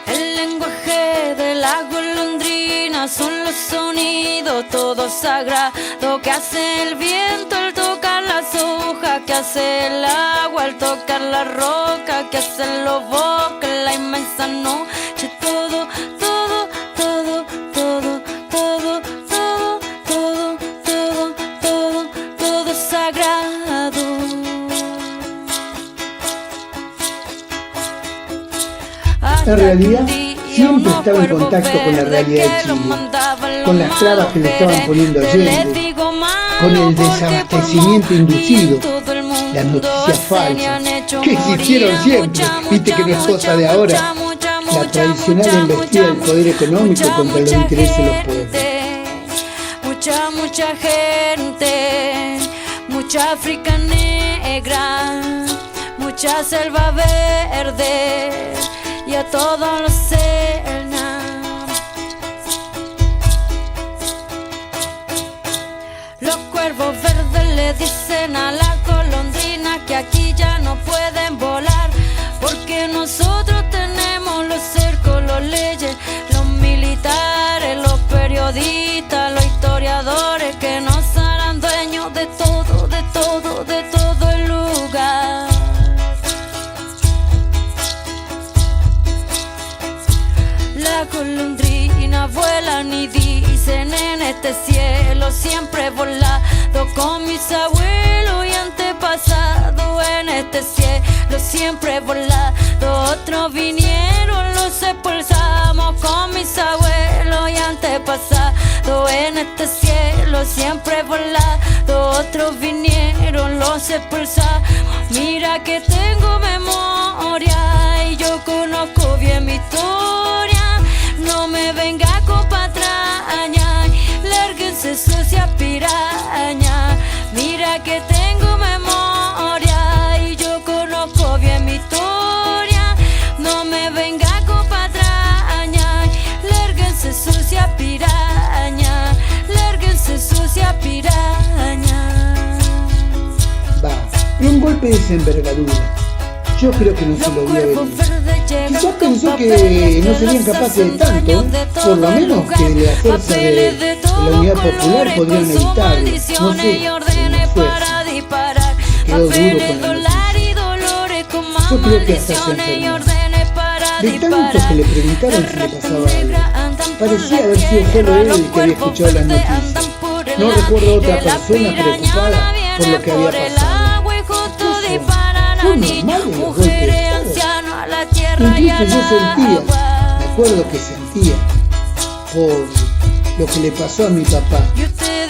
El lenguaje de la golondrina son los sonidos, todo sagrado, que hace el viento al tocar las hojas, que hace el agua al tocar la roca, que hacen los bosques, la inmensa noche, todo, todo, todo, todo, todo, todo, todo, todo, todo, todo es sagrado. En realidad, siempre estaba en contacto con la realidad de Chile, con las trabas que le estaban poniendo Allende, con el desabastecimiento inducido, las noticias falsas, que existieron siempre, viste que no es cosa de ahora, la tradicional embestida del poder económico contra los intereses de los pueblos. Mucha gente, mucha África negra, mucha selva verde, y a todos los cena. Los cuervos verdes le dicen a la golondrina que aquí ya no pueden volar, porque nosotros tenemos los cercos, los leyes, los militares, los periodistas, los historiadores, que nos harán dueños de todo, de todo, de todo el lugar. Las golondrinas vuelan y dicen en este cielo siempre he volado con mis abuelos y antepasados. En este cielo siempre he volado, otros vinieron, los expulsamos con mis abuelos y antepasados. En este cielo siempre he volado, otros vinieron, los expulsamos. Mira que tengo memoria y yo conozco bien mi historia. No me venga con patraña, lárguense sucia piraña. Mira que tengo memoria y yo conozco bien mi historia. No me venga con patraña, lárguense sucia piraña, lárguense sucia piraña. Va, y un golpe de esa envergadura, yo creo que no se lo vio venir. Quizás pensó que no serían capaces de tanto, por lo menos que de la fuerza de la Unidad Popular podrían evitarlo. No sé, no quedó duro con la noticia. Yo creo que hasta se enfermó. De tantos que le preguntaron si le pasaba algo, parecía haber sido solo él el que había escuchado las noticias. No recuerdo otra persona preocupada por lo que había pasado. Fue normal en los golpes de Estado. Incluso yo sentía, me acuerdo que sentía, por lo que le pasó a mi papá.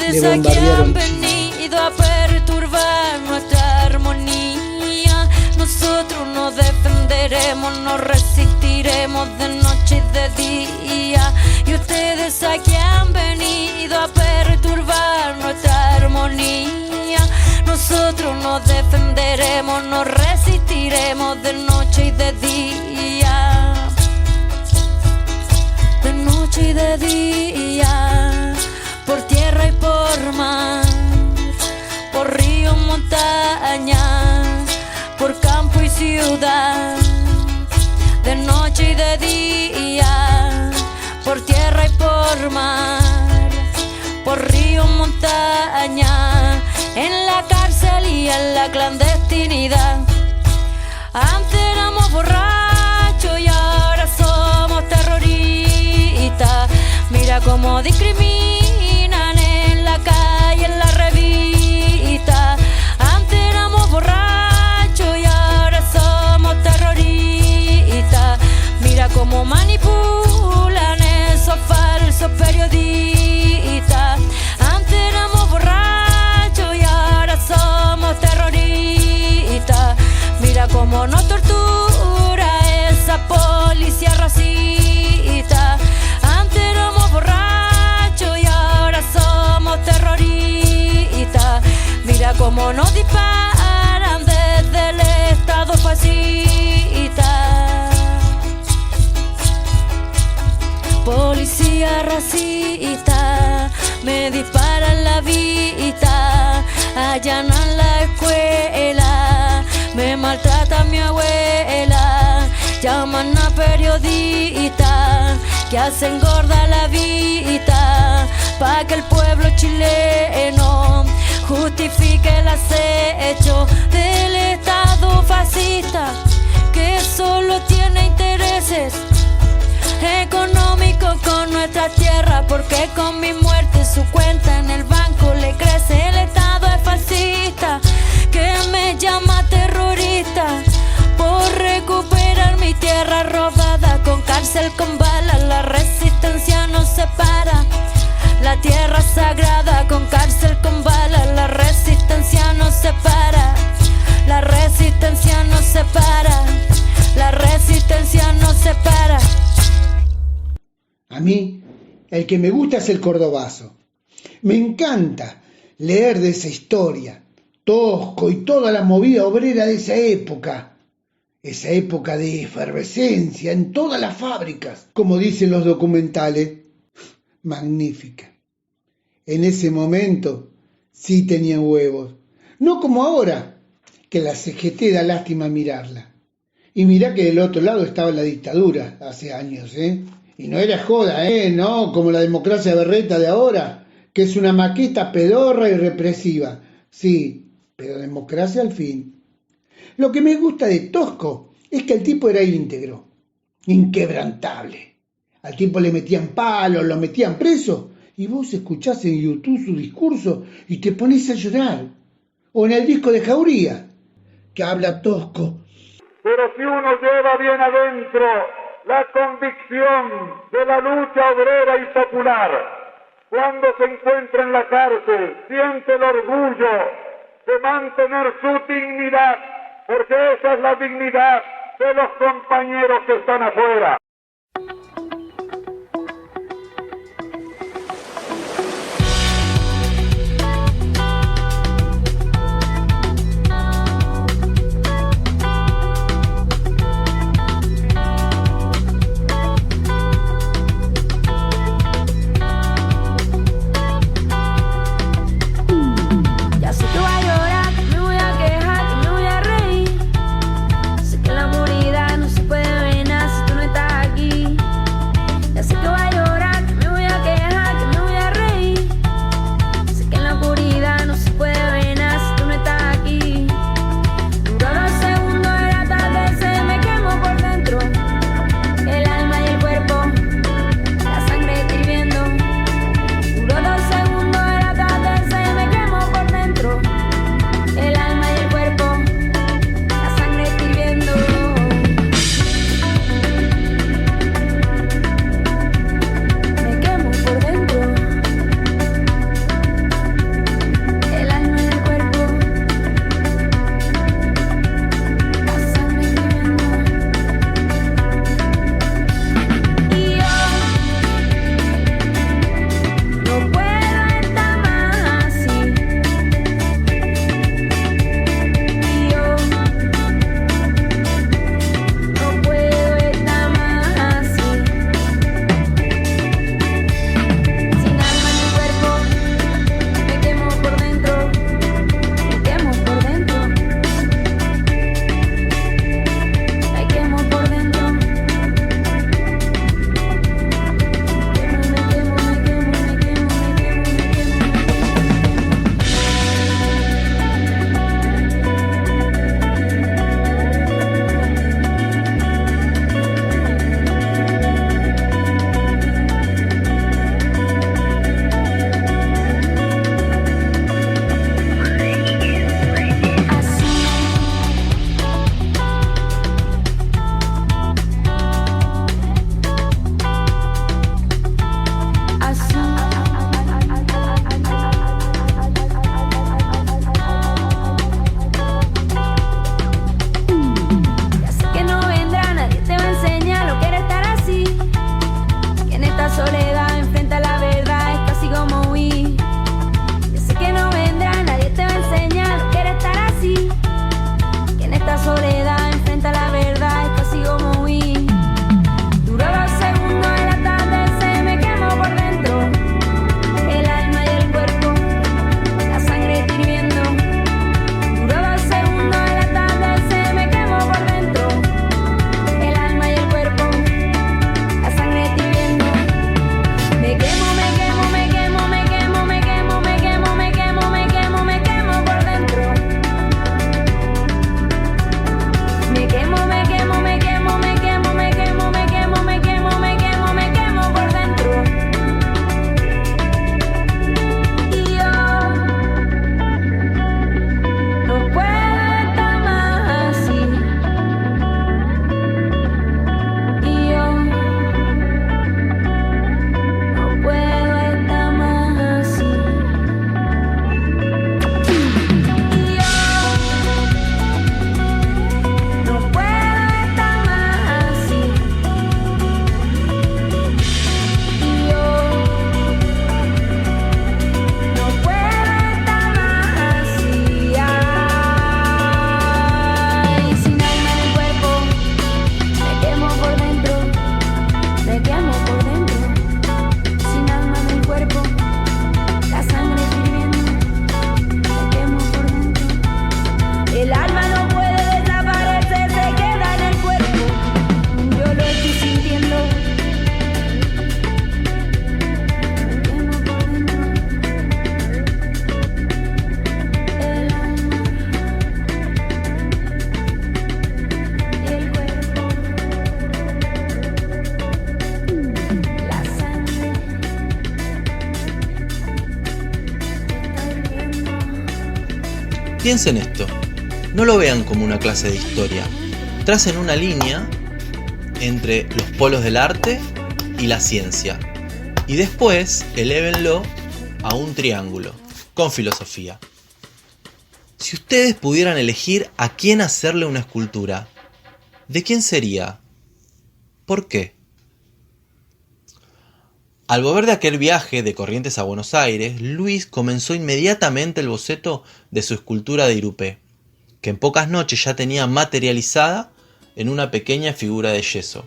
Le bombardearon Chile. A perturbar nuestra armonía. Nosotros nos defenderemos, nos resistiremos de noche y de día. Y ustedes aquí han venido a perturbar nuestra armonía. Nosotros nos defenderemos, nos resistiremos de noche y de día. De noche y de día, por tierra y por mar, por río, montaña, por campo y ciudad. De noche y de día, por tierra y por mar, por río, montaña, en la cárcel y en la clandestinidad. Antes éramos borrachos y ahora somos terroristas. Mira cómo Mira cómo nos tortura esa policía racista. Antes éramos borrachos y ahora somos terroristas. Mira cómo nos disparan desde el Estado fascista. Policía racista, me disparan la vista, allanan la escuela, me maltrata mi abuela, llaman a periodistas que hacen gorda la vista, pa' que el pueblo chileno justifique el acecho del Estado fascista, que solo tiene intereses económico con nuestra tierra, porque con mi muerte su cuenta en el banco le crece. El Estado es fascista, que me llama terrorista por recuperar mi tierra robada. Con cárcel, con balas, la resistencia nos separa. La tierra sagrada, con cárcel, con balas, la resistencia nos separa. La resistencia nos separa. La resistencia nos separa. A mí, el que me gusta es el cordobazo. Me encanta leer de esa historia, Tosco y toda la movida obrera de esa época de efervescencia en todas las fábricas, como dicen los documentales. Magnífica. En ese momento sí tenían huevos, no como ahora, que la CGT da lástima mirarla. Y mirá que del otro lado estaba la dictadura hace años, Y no era joda, no como la democracia berreta de ahora, que es una maqueta pedorra y represiva. Sí, pero democracia al fin. Lo que me gusta de Tosco es que el tipo era íntegro, inquebrantable. Al tipo le metían palos, lo metían preso, y vos escuchás en YouTube su discurso y te ponés a llorar. O en el disco de Jauría, que habla Tosco. Pero si uno lleva bien adentro la convicción de la lucha obrera y popular, cuando se encuentra en la cárcel, siente el orgullo de mantener su dignidad, porque esa es la dignidad de los compañeros que están afuera. Sé que la morirá no se puede ver nada si tú no estás Piensen esto, no lo vean como una clase de historia. Tracen una línea entre los polos del arte y la ciencia. Y después elévenlo a un triángulo, con filosofía. Si ustedes pudieran elegir a quién hacerle una escultura, ¿de quién sería? ¿Por qué? Al volver de aquel viaje de Corrientes a Buenos Aires, Luis comenzó inmediatamente el boceto de su escultura de Irupé, que en pocas noches ya tenía materializada en una pequeña figura de yeso.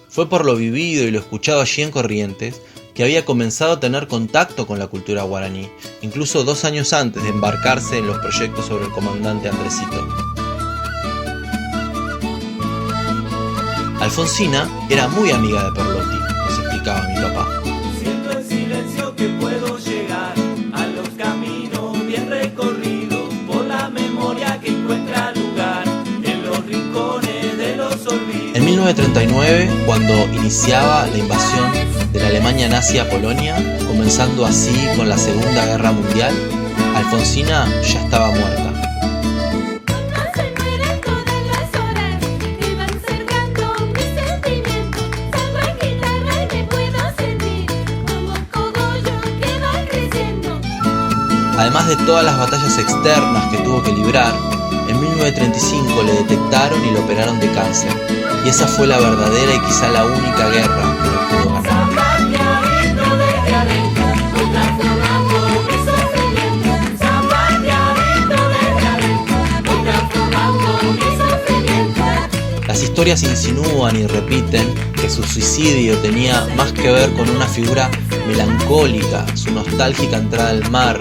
Fue por lo vivido y lo escuchado allí en Corrientes que había comenzado a tener contacto con la cultura guaraní, incluso 2 años antes de embarcarse en los proyectos sobre el comandante Andresito. Alfonsina era muy amiga de Perlotti, nos explicaba mi papá. Siento en silencio que puedo llegar a los caminos bien recorridos por la memoria que encuentra lugar en los rincones de los olvidos. En 1939, cuando iniciaba la invasión de la Alemania nazi a Polonia, comenzando así con la Segunda Guerra Mundial, Alfonsina ya estaba muerta. Además de todas las batallas externas que tuvo que librar, en 1935 le detectaron y le operaron de cáncer. Y esa fue la verdadera y quizá la única guerra que no pudo ganar. Las historias insinúan y repiten que su suicidio tenía más que ver con una figura melancólica, su nostálgica entrada al mar,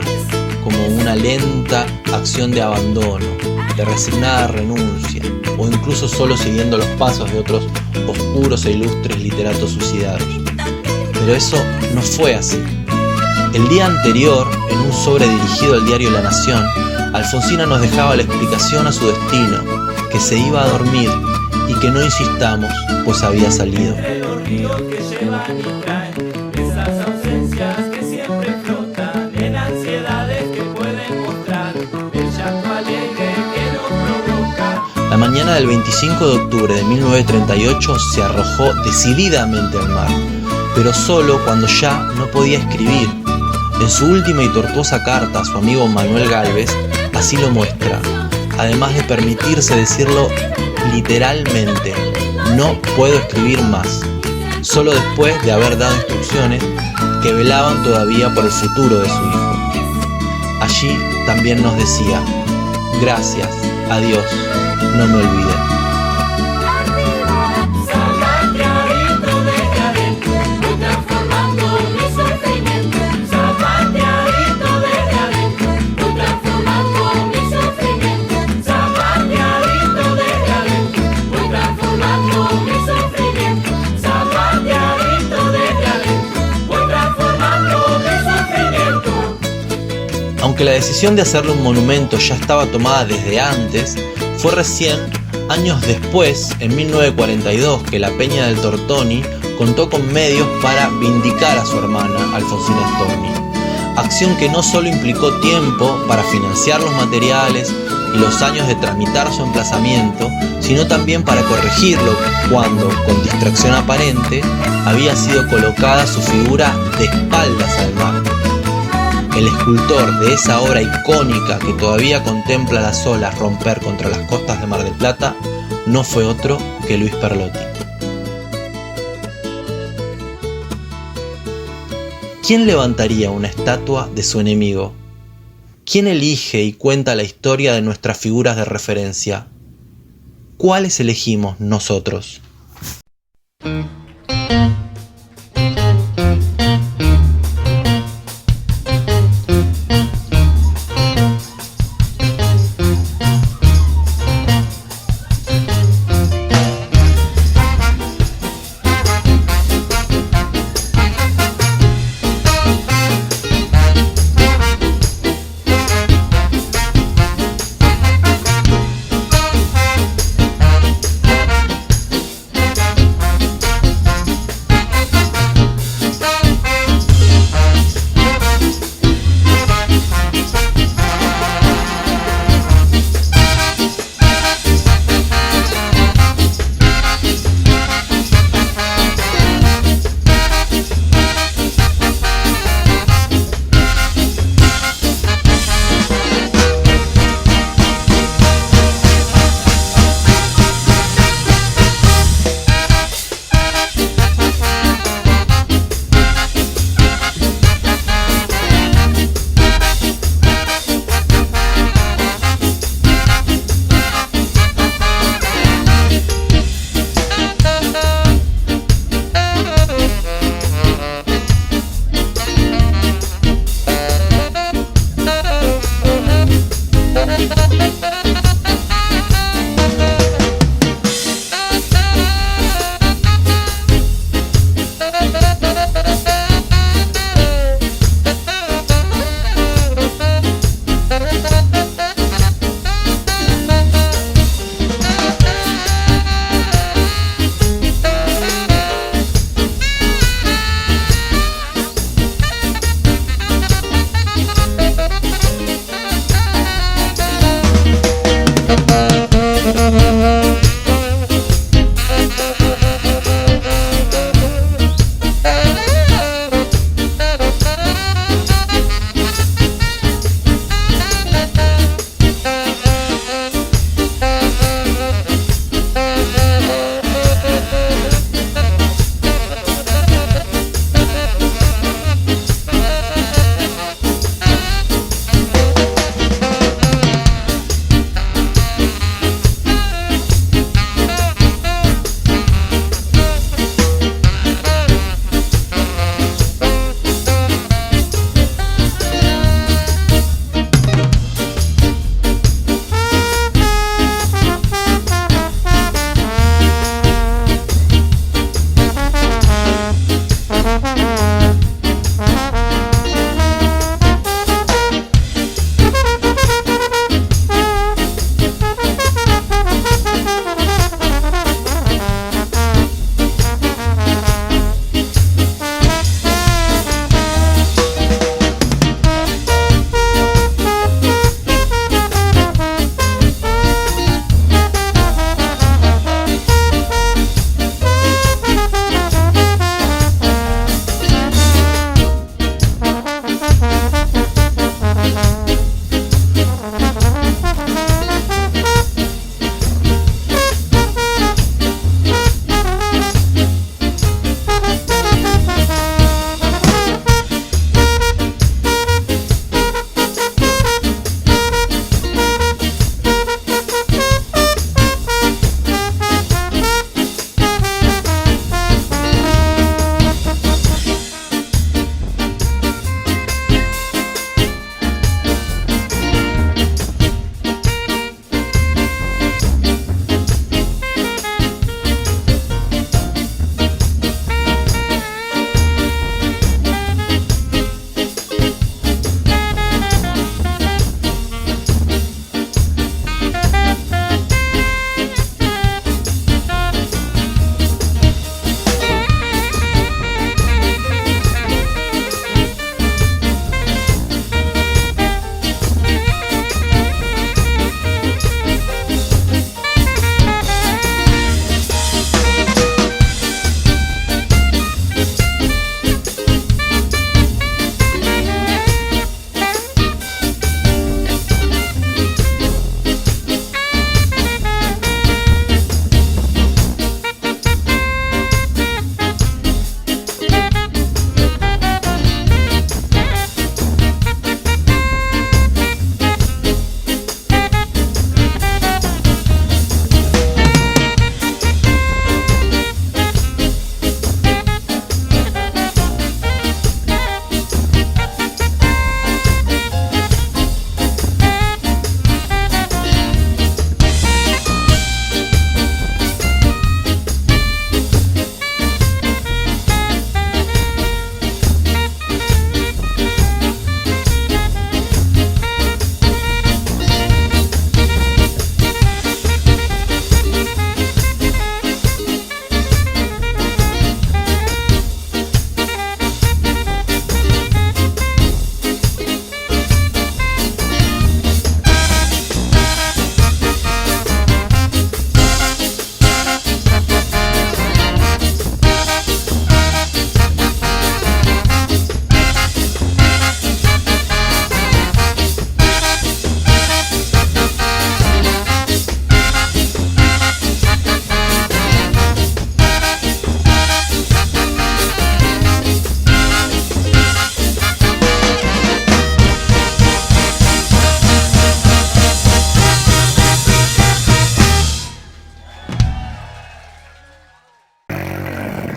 como una lenta acción de abandono, de resignada renuncia, o incluso solo siguiendo los pasos de otros oscuros e ilustres literatos suicidados. Pero eso no fue así. El día anterior, en un sobre dirigido al diario La Nación, Alfonsina nos dejaba la explicación a su destino, que se iba a dormir y que no insistamos, pues había salido. La mañana del 25 de octubre de 1938 se arrojó decididamente al mar, pero solo cuando ya no podía escribir. En su última y tortuosa carta a su amigo Manuel Gálvez, así lo muestra, además de permitirse decirlo literalmente: no puedo escribir más, solo después de haber dado instrucciones que velaban todavía por el futuro de su hijo. Allí también nos decía: gracias, adiós, no me olviden. Aunque la decisión de hacerle un monumento ya estaba tomada desde antes, fue recién años después, en 1942, que la Peña del Tortoni contó con medios para vindicar a su hermana, Alfonsina Storni. Acción que no solo implicó tiempo para financiar los materiales y los años de tramitar su emplazamiento, sino también para corregirlo cuando, con distracción aparente, había sido colocada su figura de espaldas al mar. El escultor de esa obra icónica que todavía contempla las olas romper contra las costas de Mar del Plata no fue otro que Luis Perlotti. ¿Quién levantaría una estatua de su enemigo? ¿Quién elige y cuenta la historia de nuestras figuras de referencia? ¿Cuáles elegimos nosotros?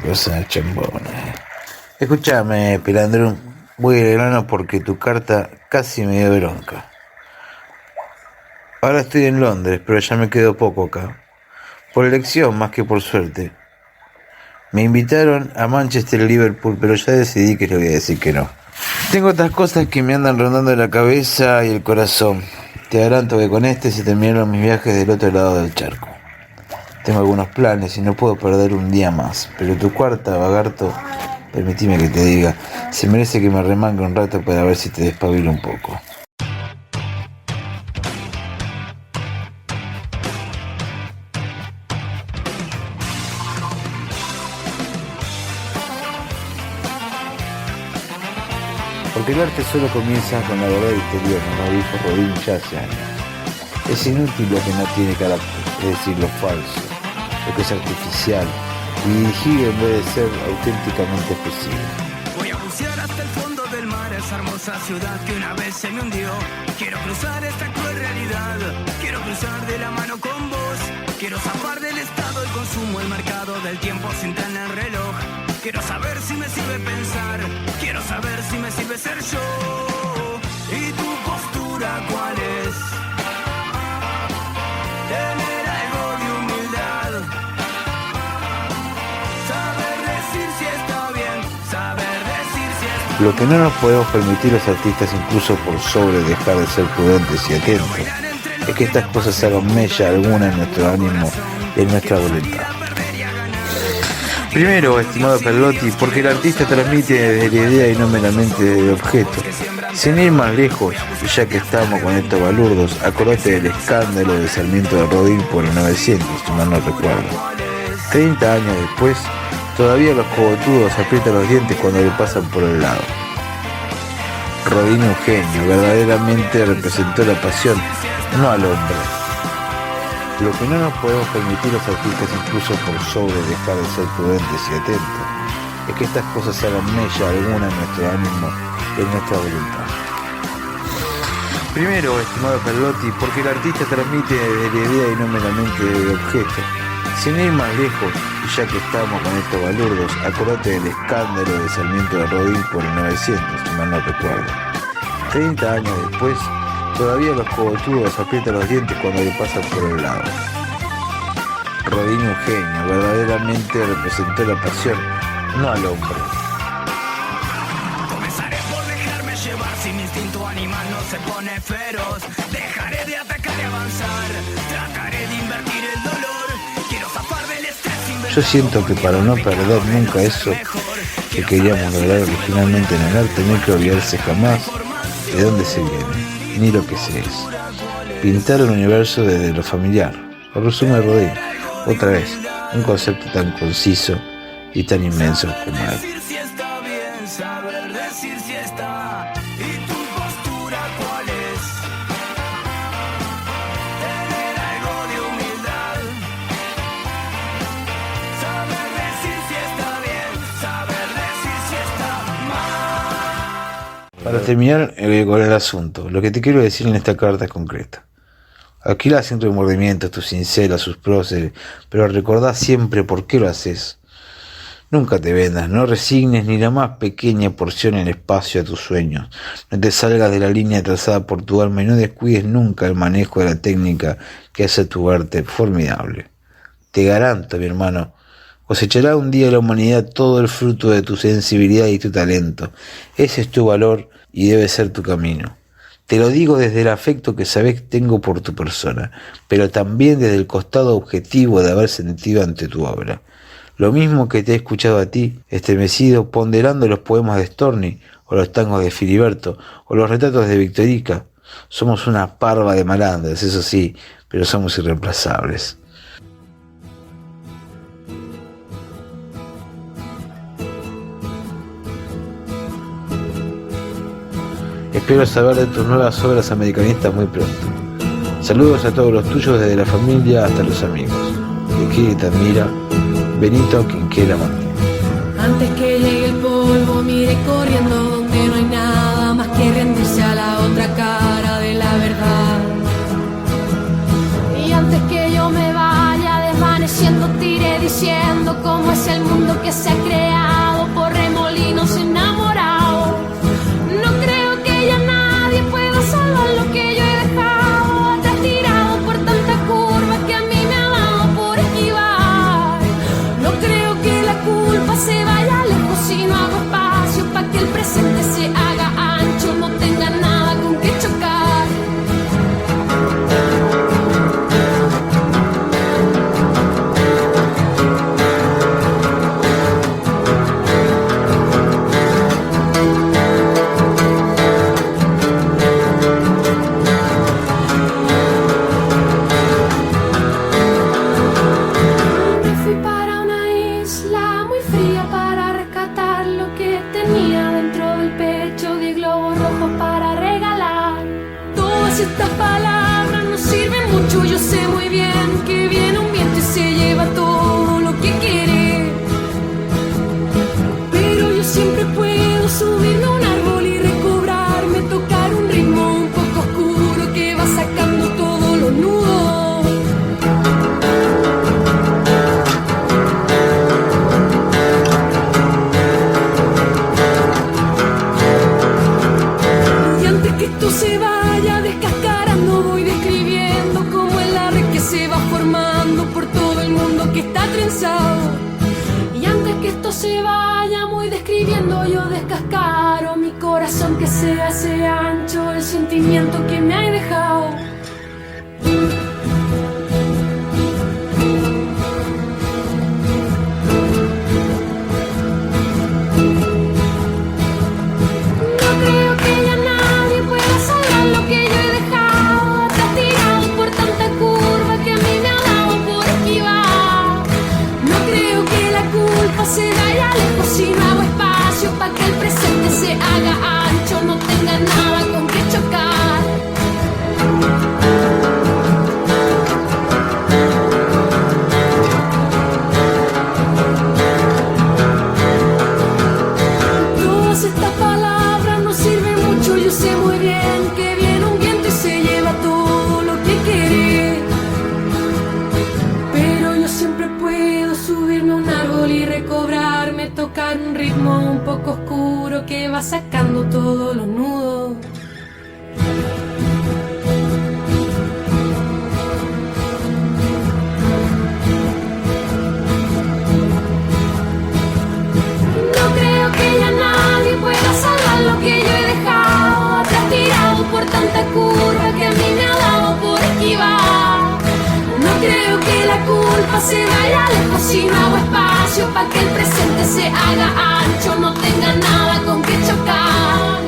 cosa chambona. Escúchame, Pilandrún, voy al grano porque tu carta casi me dio bronca. Ahora estoy en Londres, pero ya me quedo poco acá. Por elección más que por suerte. Me invitaron a Manchester y Liverpool, pero ya decidí que le voy a decir que no. Tengo otras cosas que me andan rondando la cabeza y el corazón. Te adelanto que con este se terminaron mis viajes del otro lado del charco. Tengo algunos planes y no puedo perder un día más, pero tu cuarta, Bagarto, permitime que te diga, se merece que me remangue un rato para ver si te despabilo un poco. Porque el arte solo comienza con la verdad exterior, como dijo Rodin ya hace años. Es inútil lo que no tiene carácter, es decir, lo falso, lo que es artificial y dirigido en vez de ser auténticamente expresivo. Voy a bucear hasta el fondo del mar, esa hermosa ciudad que una vez se me hundió. Quiero cruzar esta cruel realidad, quiero cruzar de la mano con vos. Quiero zafar del estado del consumo, el mercado del tiempo sin tener reloj. Quiero saber si me sirve pensar, quiero saber si me sirve ser yo. ¿Y tu postura cuál es? Tener algo de humildad, saber decir si está bien, saber decir si está bien. Lo que no nos podemos permitir los artistas, incluso por sobre dejar de ser prudentes y atentos, es que estas cosas hagan mella alguna en nuestro ánimo y en nuestra voluntad. Primero, estimado Carlotti, porque el artista transmite desde la idea y no meramente desde el objeto. Sin ir más lejos, ya que estamos con estos balurdos, acordate del escándalo de Sarmiento de Rodin por el 900, si mal no recuerdo. 30 años después, todavía los cogotudos aprietan los dientes cuando le pasan por el lado. Rodin, un genio, verdaderamente representó la pasión, no al hombre. Lo que no nos podemos permitir los artistas, incluso por sobre dejar de ser prudentes y atentos, es que estas cosas hagan mella alguna en nuestro ánimo y en nuestra voluntad. Primero, estimado Carlotti, porque el artista transmite desde la idea y no meramente desde el objeto. Sin ir más lejos, y ya que estamos con estos balurdos, acordate del escándalo de Sarmiento de Rodin por el 900, si mal no recuerdo. 30 años después, todavía los cogotudos aprietan los dientes cuando le pasan por el lado. Rodin, un genio, verdaderamente representó la pasión, no al hombre. Comenzaré por dejarme llevar si mi instinto animal no se pone feroz. Dejaré de atacar y avanzar, trataré de invertir el dolor. Quiero zafar del estrés. Yo siento que para no perder nunca eso que queríamos lograr originalmente en el arte, no hay que olvidarse jamás de dónde se viene, ni lo que se es. Pintar el universo desde lo familiar. Lo resume Rodin, otra vez, un concepto tan conciso y tan inmenso como él. Saber decir si está, y tu postura cuál es. Tener algo de humildad, saber decir si está bien, saber decir si está mal. Para terminar con el asunto, lo que te quiero decir en esta carta es concreta. Alquilá sin remordimientos tus cincelas, sus próceres, pero recordá siempre por qué lo haces. Nunca te vendas, no resignes ni la más pequeña porción en espacio a tus sueños. No te salgas de la línea trazada por tu alma y no descuides nunca el manejo de la técnica que hace tu arte formidable. Te garanto, mi hermano, cosechará un día la humanidad todo el fruto de tu sensibilidad y tu talento. Ese es tu valor y debe ser tu camino. Te lo digo desde el afecto que sabés tengo por tu persona, pero también desde el costado objetivo de haber sentido ante tu obra. Lo mismo que te he escuchado a ti, estremecido, ponderando los poemas de Storni, o los tangos de Filiberto, o los retratos de Victorica. Somos una parva de malandras, eso sí, pero somos irreemplazables. Espero saber de tus nuevas obras americanistas muy pronto. Saludos a todos los tuyos, desde la familia hasta los amigos. Te quiere y te admira, Benito Quinquela Martín. Antes que llegue el polvo, mire corriendo donde no hay nada más que rendirse a la otra cara de la verdad. Y antes que yo me vaya, desvanezca amaneciendo te iré diciendo cómo es el mundo que se ha creado por remolinos enamorados. No creo que ya nadie pueda salvar lo que yo he dejado atrás tirado por tanta curva que a mí me ha dado por esquivar. No creo que la culpa se vaya lejos si no hago espacio para que el presente se haga ancho, no tenga nada con que chocar. Estas palabras no sirven mucho, yo sé muy bien que viene un viento y se lleva todo lo que quiere. Pero yo siempre puedo subirme a un árbol y recobrarme, tocar un ritmo un poco oscuro que va sacando todos los nudos. Y antes que esto se vaya descascarando, voy describiendo cómo el arre que se va formando por todo el mundo que está trenzado. Y antes que esto se vaya muy describiendo, yo descascaro mi corazón que se hace ancho, el sentimiento que me ha dejado. Se vaya lejos si no hago espacio para que el presente se haga ancho, no tenga nada con que chocar. Todas estas palabras no sirven mucho, yo sé muy bien que viene un viento y se lleva todo lo que quiere. Pero yo siempre puedo subirme a un árbol y recobrarme, tocar un ritmo un poco oscuro que va sacando todos los nudos. No creo que ya nadie pueda salvar lo que yo he dejado atrás tirado por tanta curva que a mí me ha dado por esquivar. No creo que la culpa se vaya lejos si no hago espacio para que el presente se haga ancho, no tenga nada con que chocar.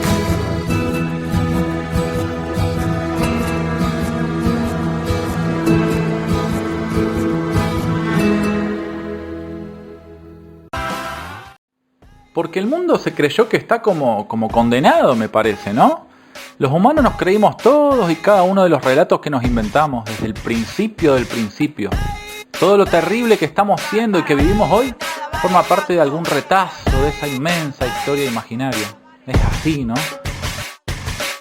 Porque el mundo se creyó que está como condenado, me parece, ¿no? Los humanos nos creímos todos y cada uno de los relatos que nos inventamos desde el principio del principio. Todo lo terrible que estamos siendo y que vivimos hoy forma parte de algún retazo de esa inmensa historia imaginaria. Es así, ¿no?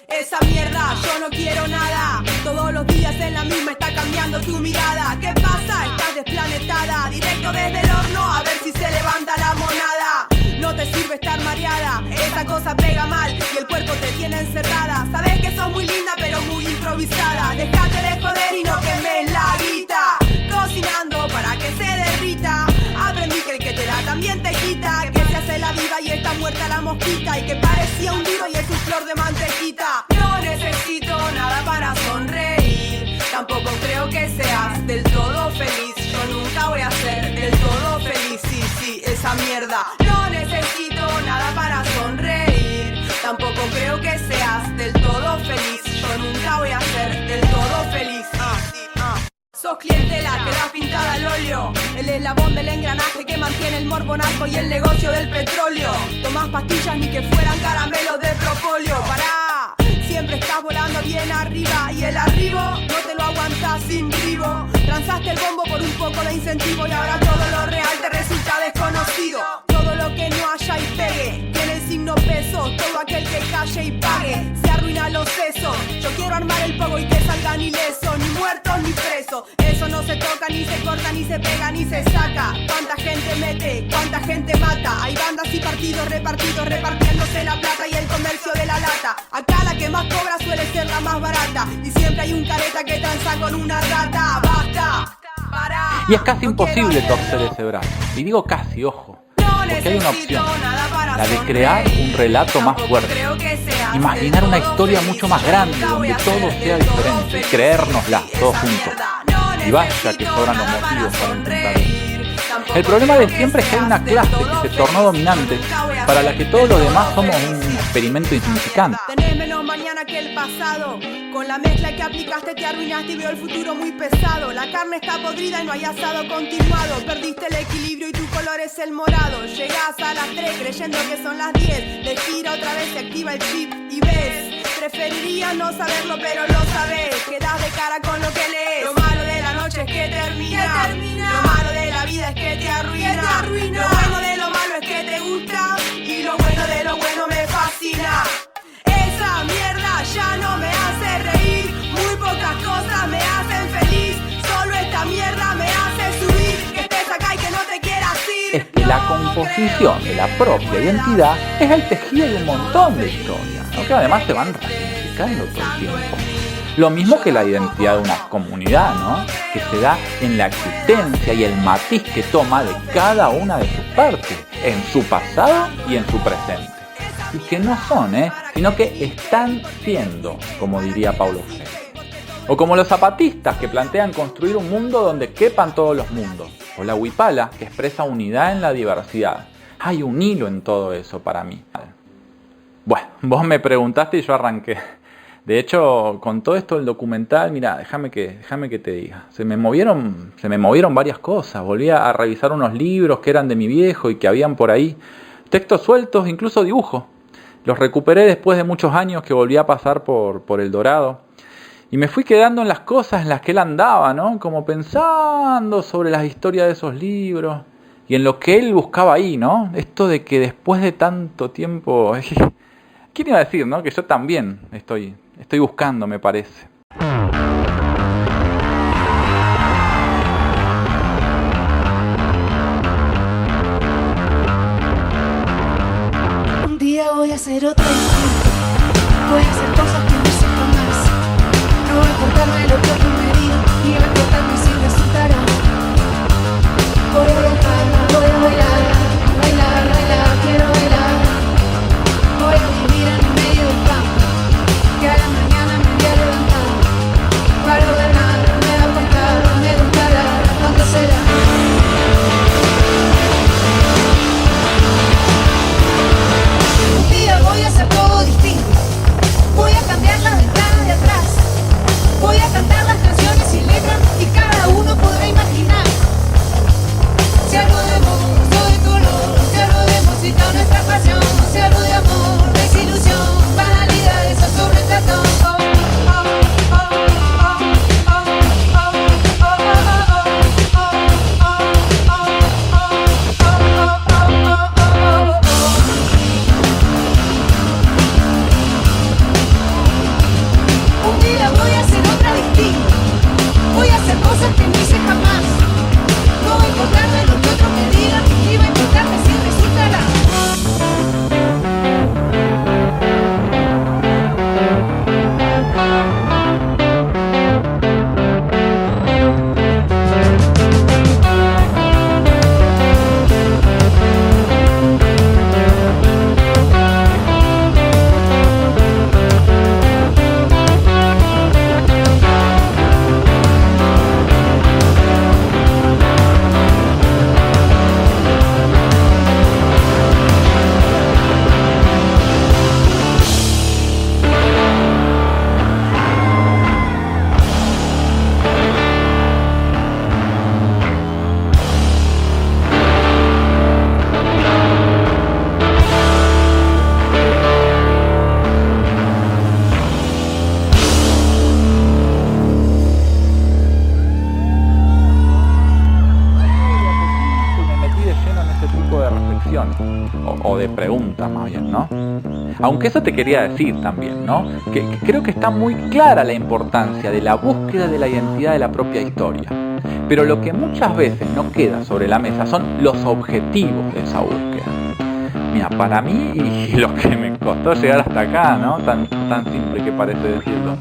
Esa mierda, yo no quiero nada. Todos los días en la misma está cambiando tu mirada. ¿Qué pasa? Estás desplanetada. Directo desde el horno a ver si se levanta la monada. No te sirve estar mareada, esa cosa pega mal y el cuerpo te tiene encerrada. Sabes que sos muy linda pero muy improvisada. Dejate de joder y no quemes la guita. Cocinando para que se derrita. Aprendí que el que te da también te quita. Que se hace la viva y está muerta la mosquita. Y que parecía un tiro y es un flor de mantequita. No necesito nada para sonreír. Tampoco creo que seas del todo feliz. Yo nunca voy a ser del todo feliz. Sí, esa mierda. No necesito nada para sonreír. Tampoco creo que seas del todo feliz. Yo nunca voy a ser del todo feliz. Sos clientela que da pintada al óleo. El eslabón del engranaje que mantiene el morbonazo y el negocio del petróleo. Tomás pastillas ni que fueran caramelos de propóleo. Pará, siempre estás volando bien arriba. Y el arribo no te lo aguantas sin ribo. Transaste el bombo por un poco de incentivo. Y ahora todo lo real te resulta desconocido. Todo lo que no haya y pegue tiene el signo peso. Todo aquel que calle y pague se arruina a los sesos. Yo quiero armar el pogo y que salgan ilesos, ni muertos ni presos. Eso no se toca, ni se corta, ni se pega, ni se saca. Cuánta gente mete, cuánta gente mata. Hay bandas y partidos repartidos, repartiéndose la plata y el comercio de la lata. Acá la que más cobra suele ser la más barata, y siempre hay un careta que tranza con una rata. Basta, para. Y es casi imposible torcer ese brazo. Y digo casi, ojo, porque hay una opción, la de crear un relato más fuerte. Imaginar una historia mucho más grande, donde todo sea diferente, y creérnosla todos juntos. Y vaya que sobran los motivos para intentar eso. El problema de siempre es que hay una clase que se tornó dominante, para la que todos los demás somos un experimento insignificante. Tenés menos mañana que el pasado. Con la mezcla que aplicaste te arruinaste y veo el futuro muy pesado. La carne está podrida y no hay asado continuado. Perdiste el equilibrio y tu color es el morado. Llegás a las 3 creyendo que son las 10. Le gira otra vez, se activa el chip y ves. Preferirías no saberlo pero lo sabés. Quedás de cara con lo que lees. Lo malo de la noche es que termina. Lo malo de la vida es que te arruina. Lo bueno de lo malo es que te gusta. Y lo bueno de lo bueno me fascina. Esa mierda ya no me hace reír. Muy pocas cosas me hacen feliz. Solo esta mierda me hace subir. Que estés acá y que no te quieras ir. Es que la composición de la propia identidad es el tejido de un montón de historias, ¿no? Que además se van ramificando todo el tiempo. Lo mismo que la identidad de una comunidad, ¿no? Que se da en la existencia y el matiz que toma de cada una de sus partes, en su pasado y en su presente. Y que no son, sino que están siendo, como diría Paulo Freire. O como los zapatistas que plantean construir un mundo donde quepan todos los mundos. O la huipala que expresa unidad en la diversidad. Hay un hilo en todo eso para mí. Bueno, vos me preguntaste y yo arranqué. De hecho, con todo esto del documental, mira, déjame que te diga. Se me movieron varias cosas. Volví a revisar unos libros que eran de mi viejo y que habían por ahí. Textos sueltos, incluso dibujos. Los recuperé después de muchos años que volví a pasar por El Dorado. Y me fui quedando en las cosas en las que él andaba, ¿no? Como pensando sobre las historias de esos libros. Y en lo que él buscaba ahí, ¿no? Esto de que después de tanto tiempo... ¿Quién iba a decir, no? Que yo también estoy buscando, me parece. Un día voy a hacer otra historia. Voy a hacer cosas que no sepa más. No va a importarme lo que otro me diga, ni va a importarme si resultará. Voy a viajar, voy a bailar, bailar, bailar, quiero bailar. Voy a vivir en el medio del campo, que a la mañana me voy a levantar. Para ordenar, me va a contar, me gustará, ¿cuánto será? Un día voy a hacer tipo de reflexiones, o de preguntas más bien, ¿no? Aunque eso te quería decir también, ¿no? Que creo que está muy clara la importancia de la búsqueda de la identidad de la propia historia. Pero lo que muchas veces no queda sobre la mesa son los objetivos de esa búsqueda. Mira, para mí, y lo que me costó llegar hasta acá, ¿no? Tan simple que parece decirlo.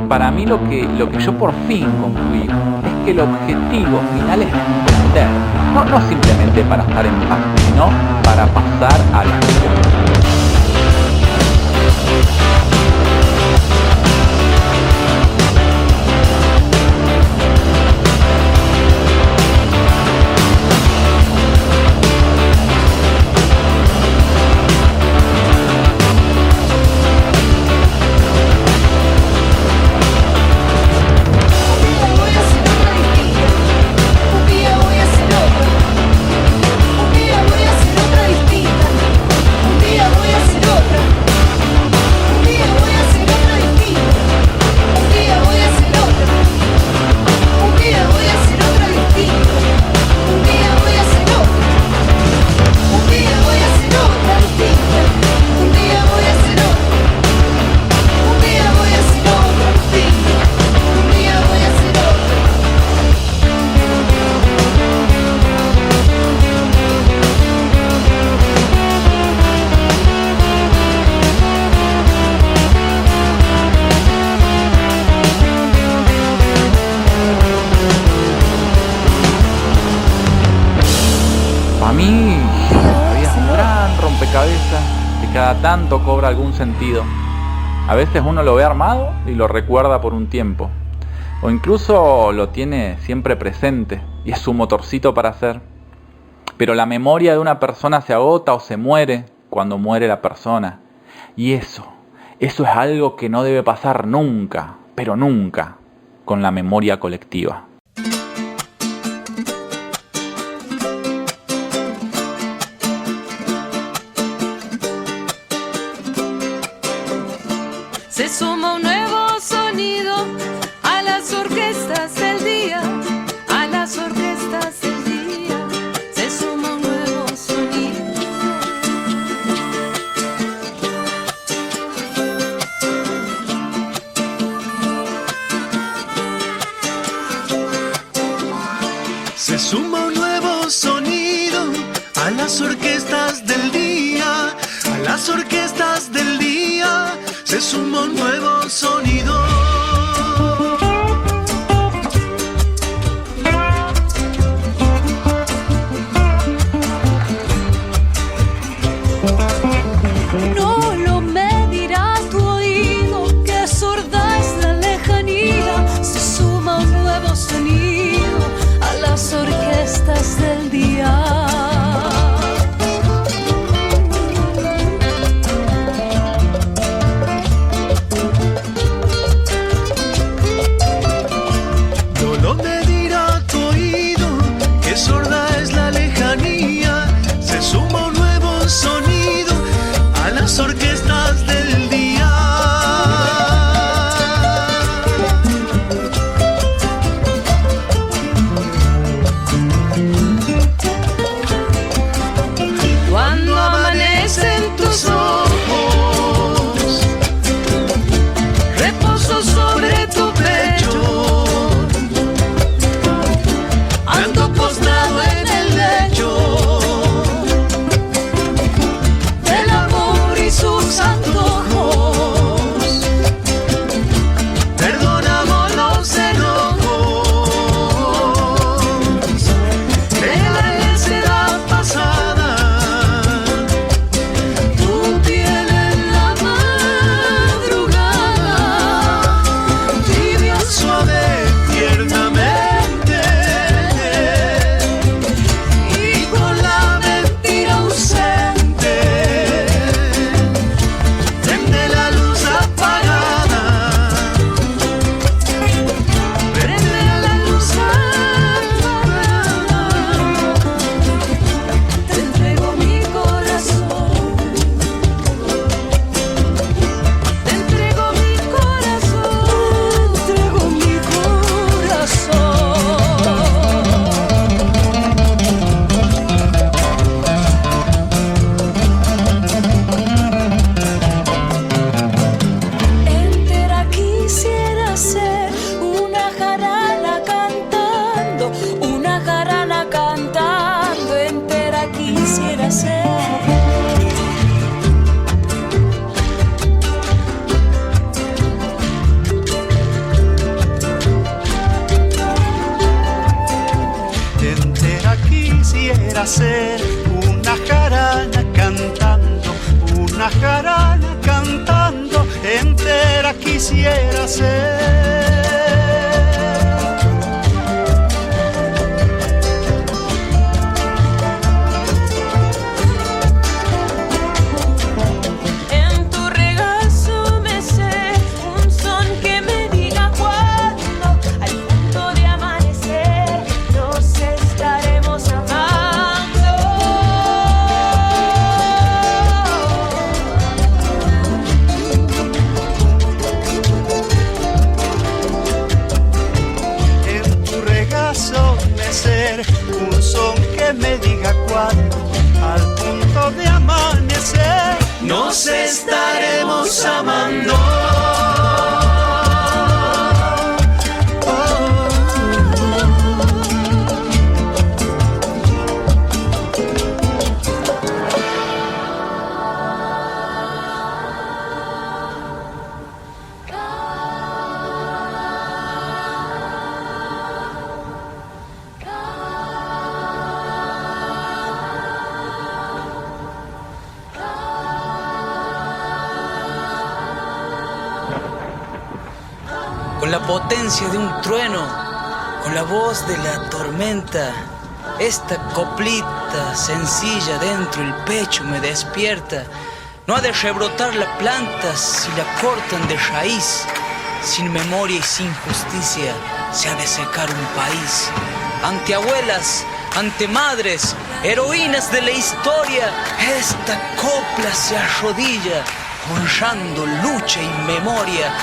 Para mí lo que yo por fin concluí es que el objetivo final es entender, no simplemente para estar en paz, sino para pasar a la acción. Que cada tanto cobra algún sentido. A veces uno lo ve armado y lo recuerda por un tiempo, o incluso lo tiene siempre presente y es su motorcito para hacer. Pero la memoria de una persona se agota o se muere cuando muere la persona, y eso es algo que no debe pasar nunca, pero nunca, con la memoria colectiva. Se suma un nuevo sonido a las orquestas del día, a las orquestas del día. Se suma un nuevo sonido. Se suma un nuevo sonido a las orquestas del día, a las orquestas del día. Se suma un nuevo sonido. No lo medirá tu oído, que sorda es la lejanía. Se suma un nuevo sonido a las orquestas del día. Orquestas del día. quisiera ser una jarana cantando, entera quisiera ser. Un son que me diga cuándo, al punto de amanecer, nos estaremos amando. Con la potencia de un trueno, con la voz de la tormenta, esta coplita sencilla dentro el pecho me despierta. No ha de rebrotar la planta si la cortan de raíz. Sin memoria y sin justicia se ha de secar un país. Ante abuelas, ante madres, heroínas de la historia, esta copla se arrodilla, honrando lucha y memoria.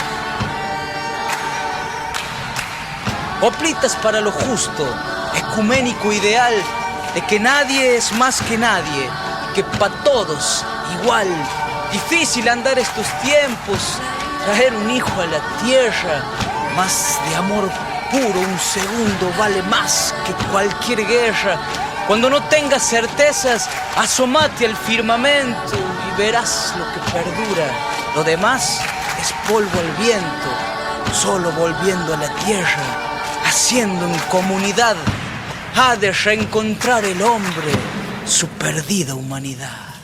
Coplitas para lo justo, ecuménico ideal, de que nadie es más que nadie, y que pa' todos igual. Difícil andar estos tiempos, traer un hijo a la tierra, más de amor puro un segundo vale más que cualquier guerra. Cuando no tengas certezas, asómate al firmamento y verás lo que perdura. Lo demás es polvo al viento, solo volviendo a la tierra. Haciendo en comunidad, ha de reencontrar el hombre su perdida humanidad.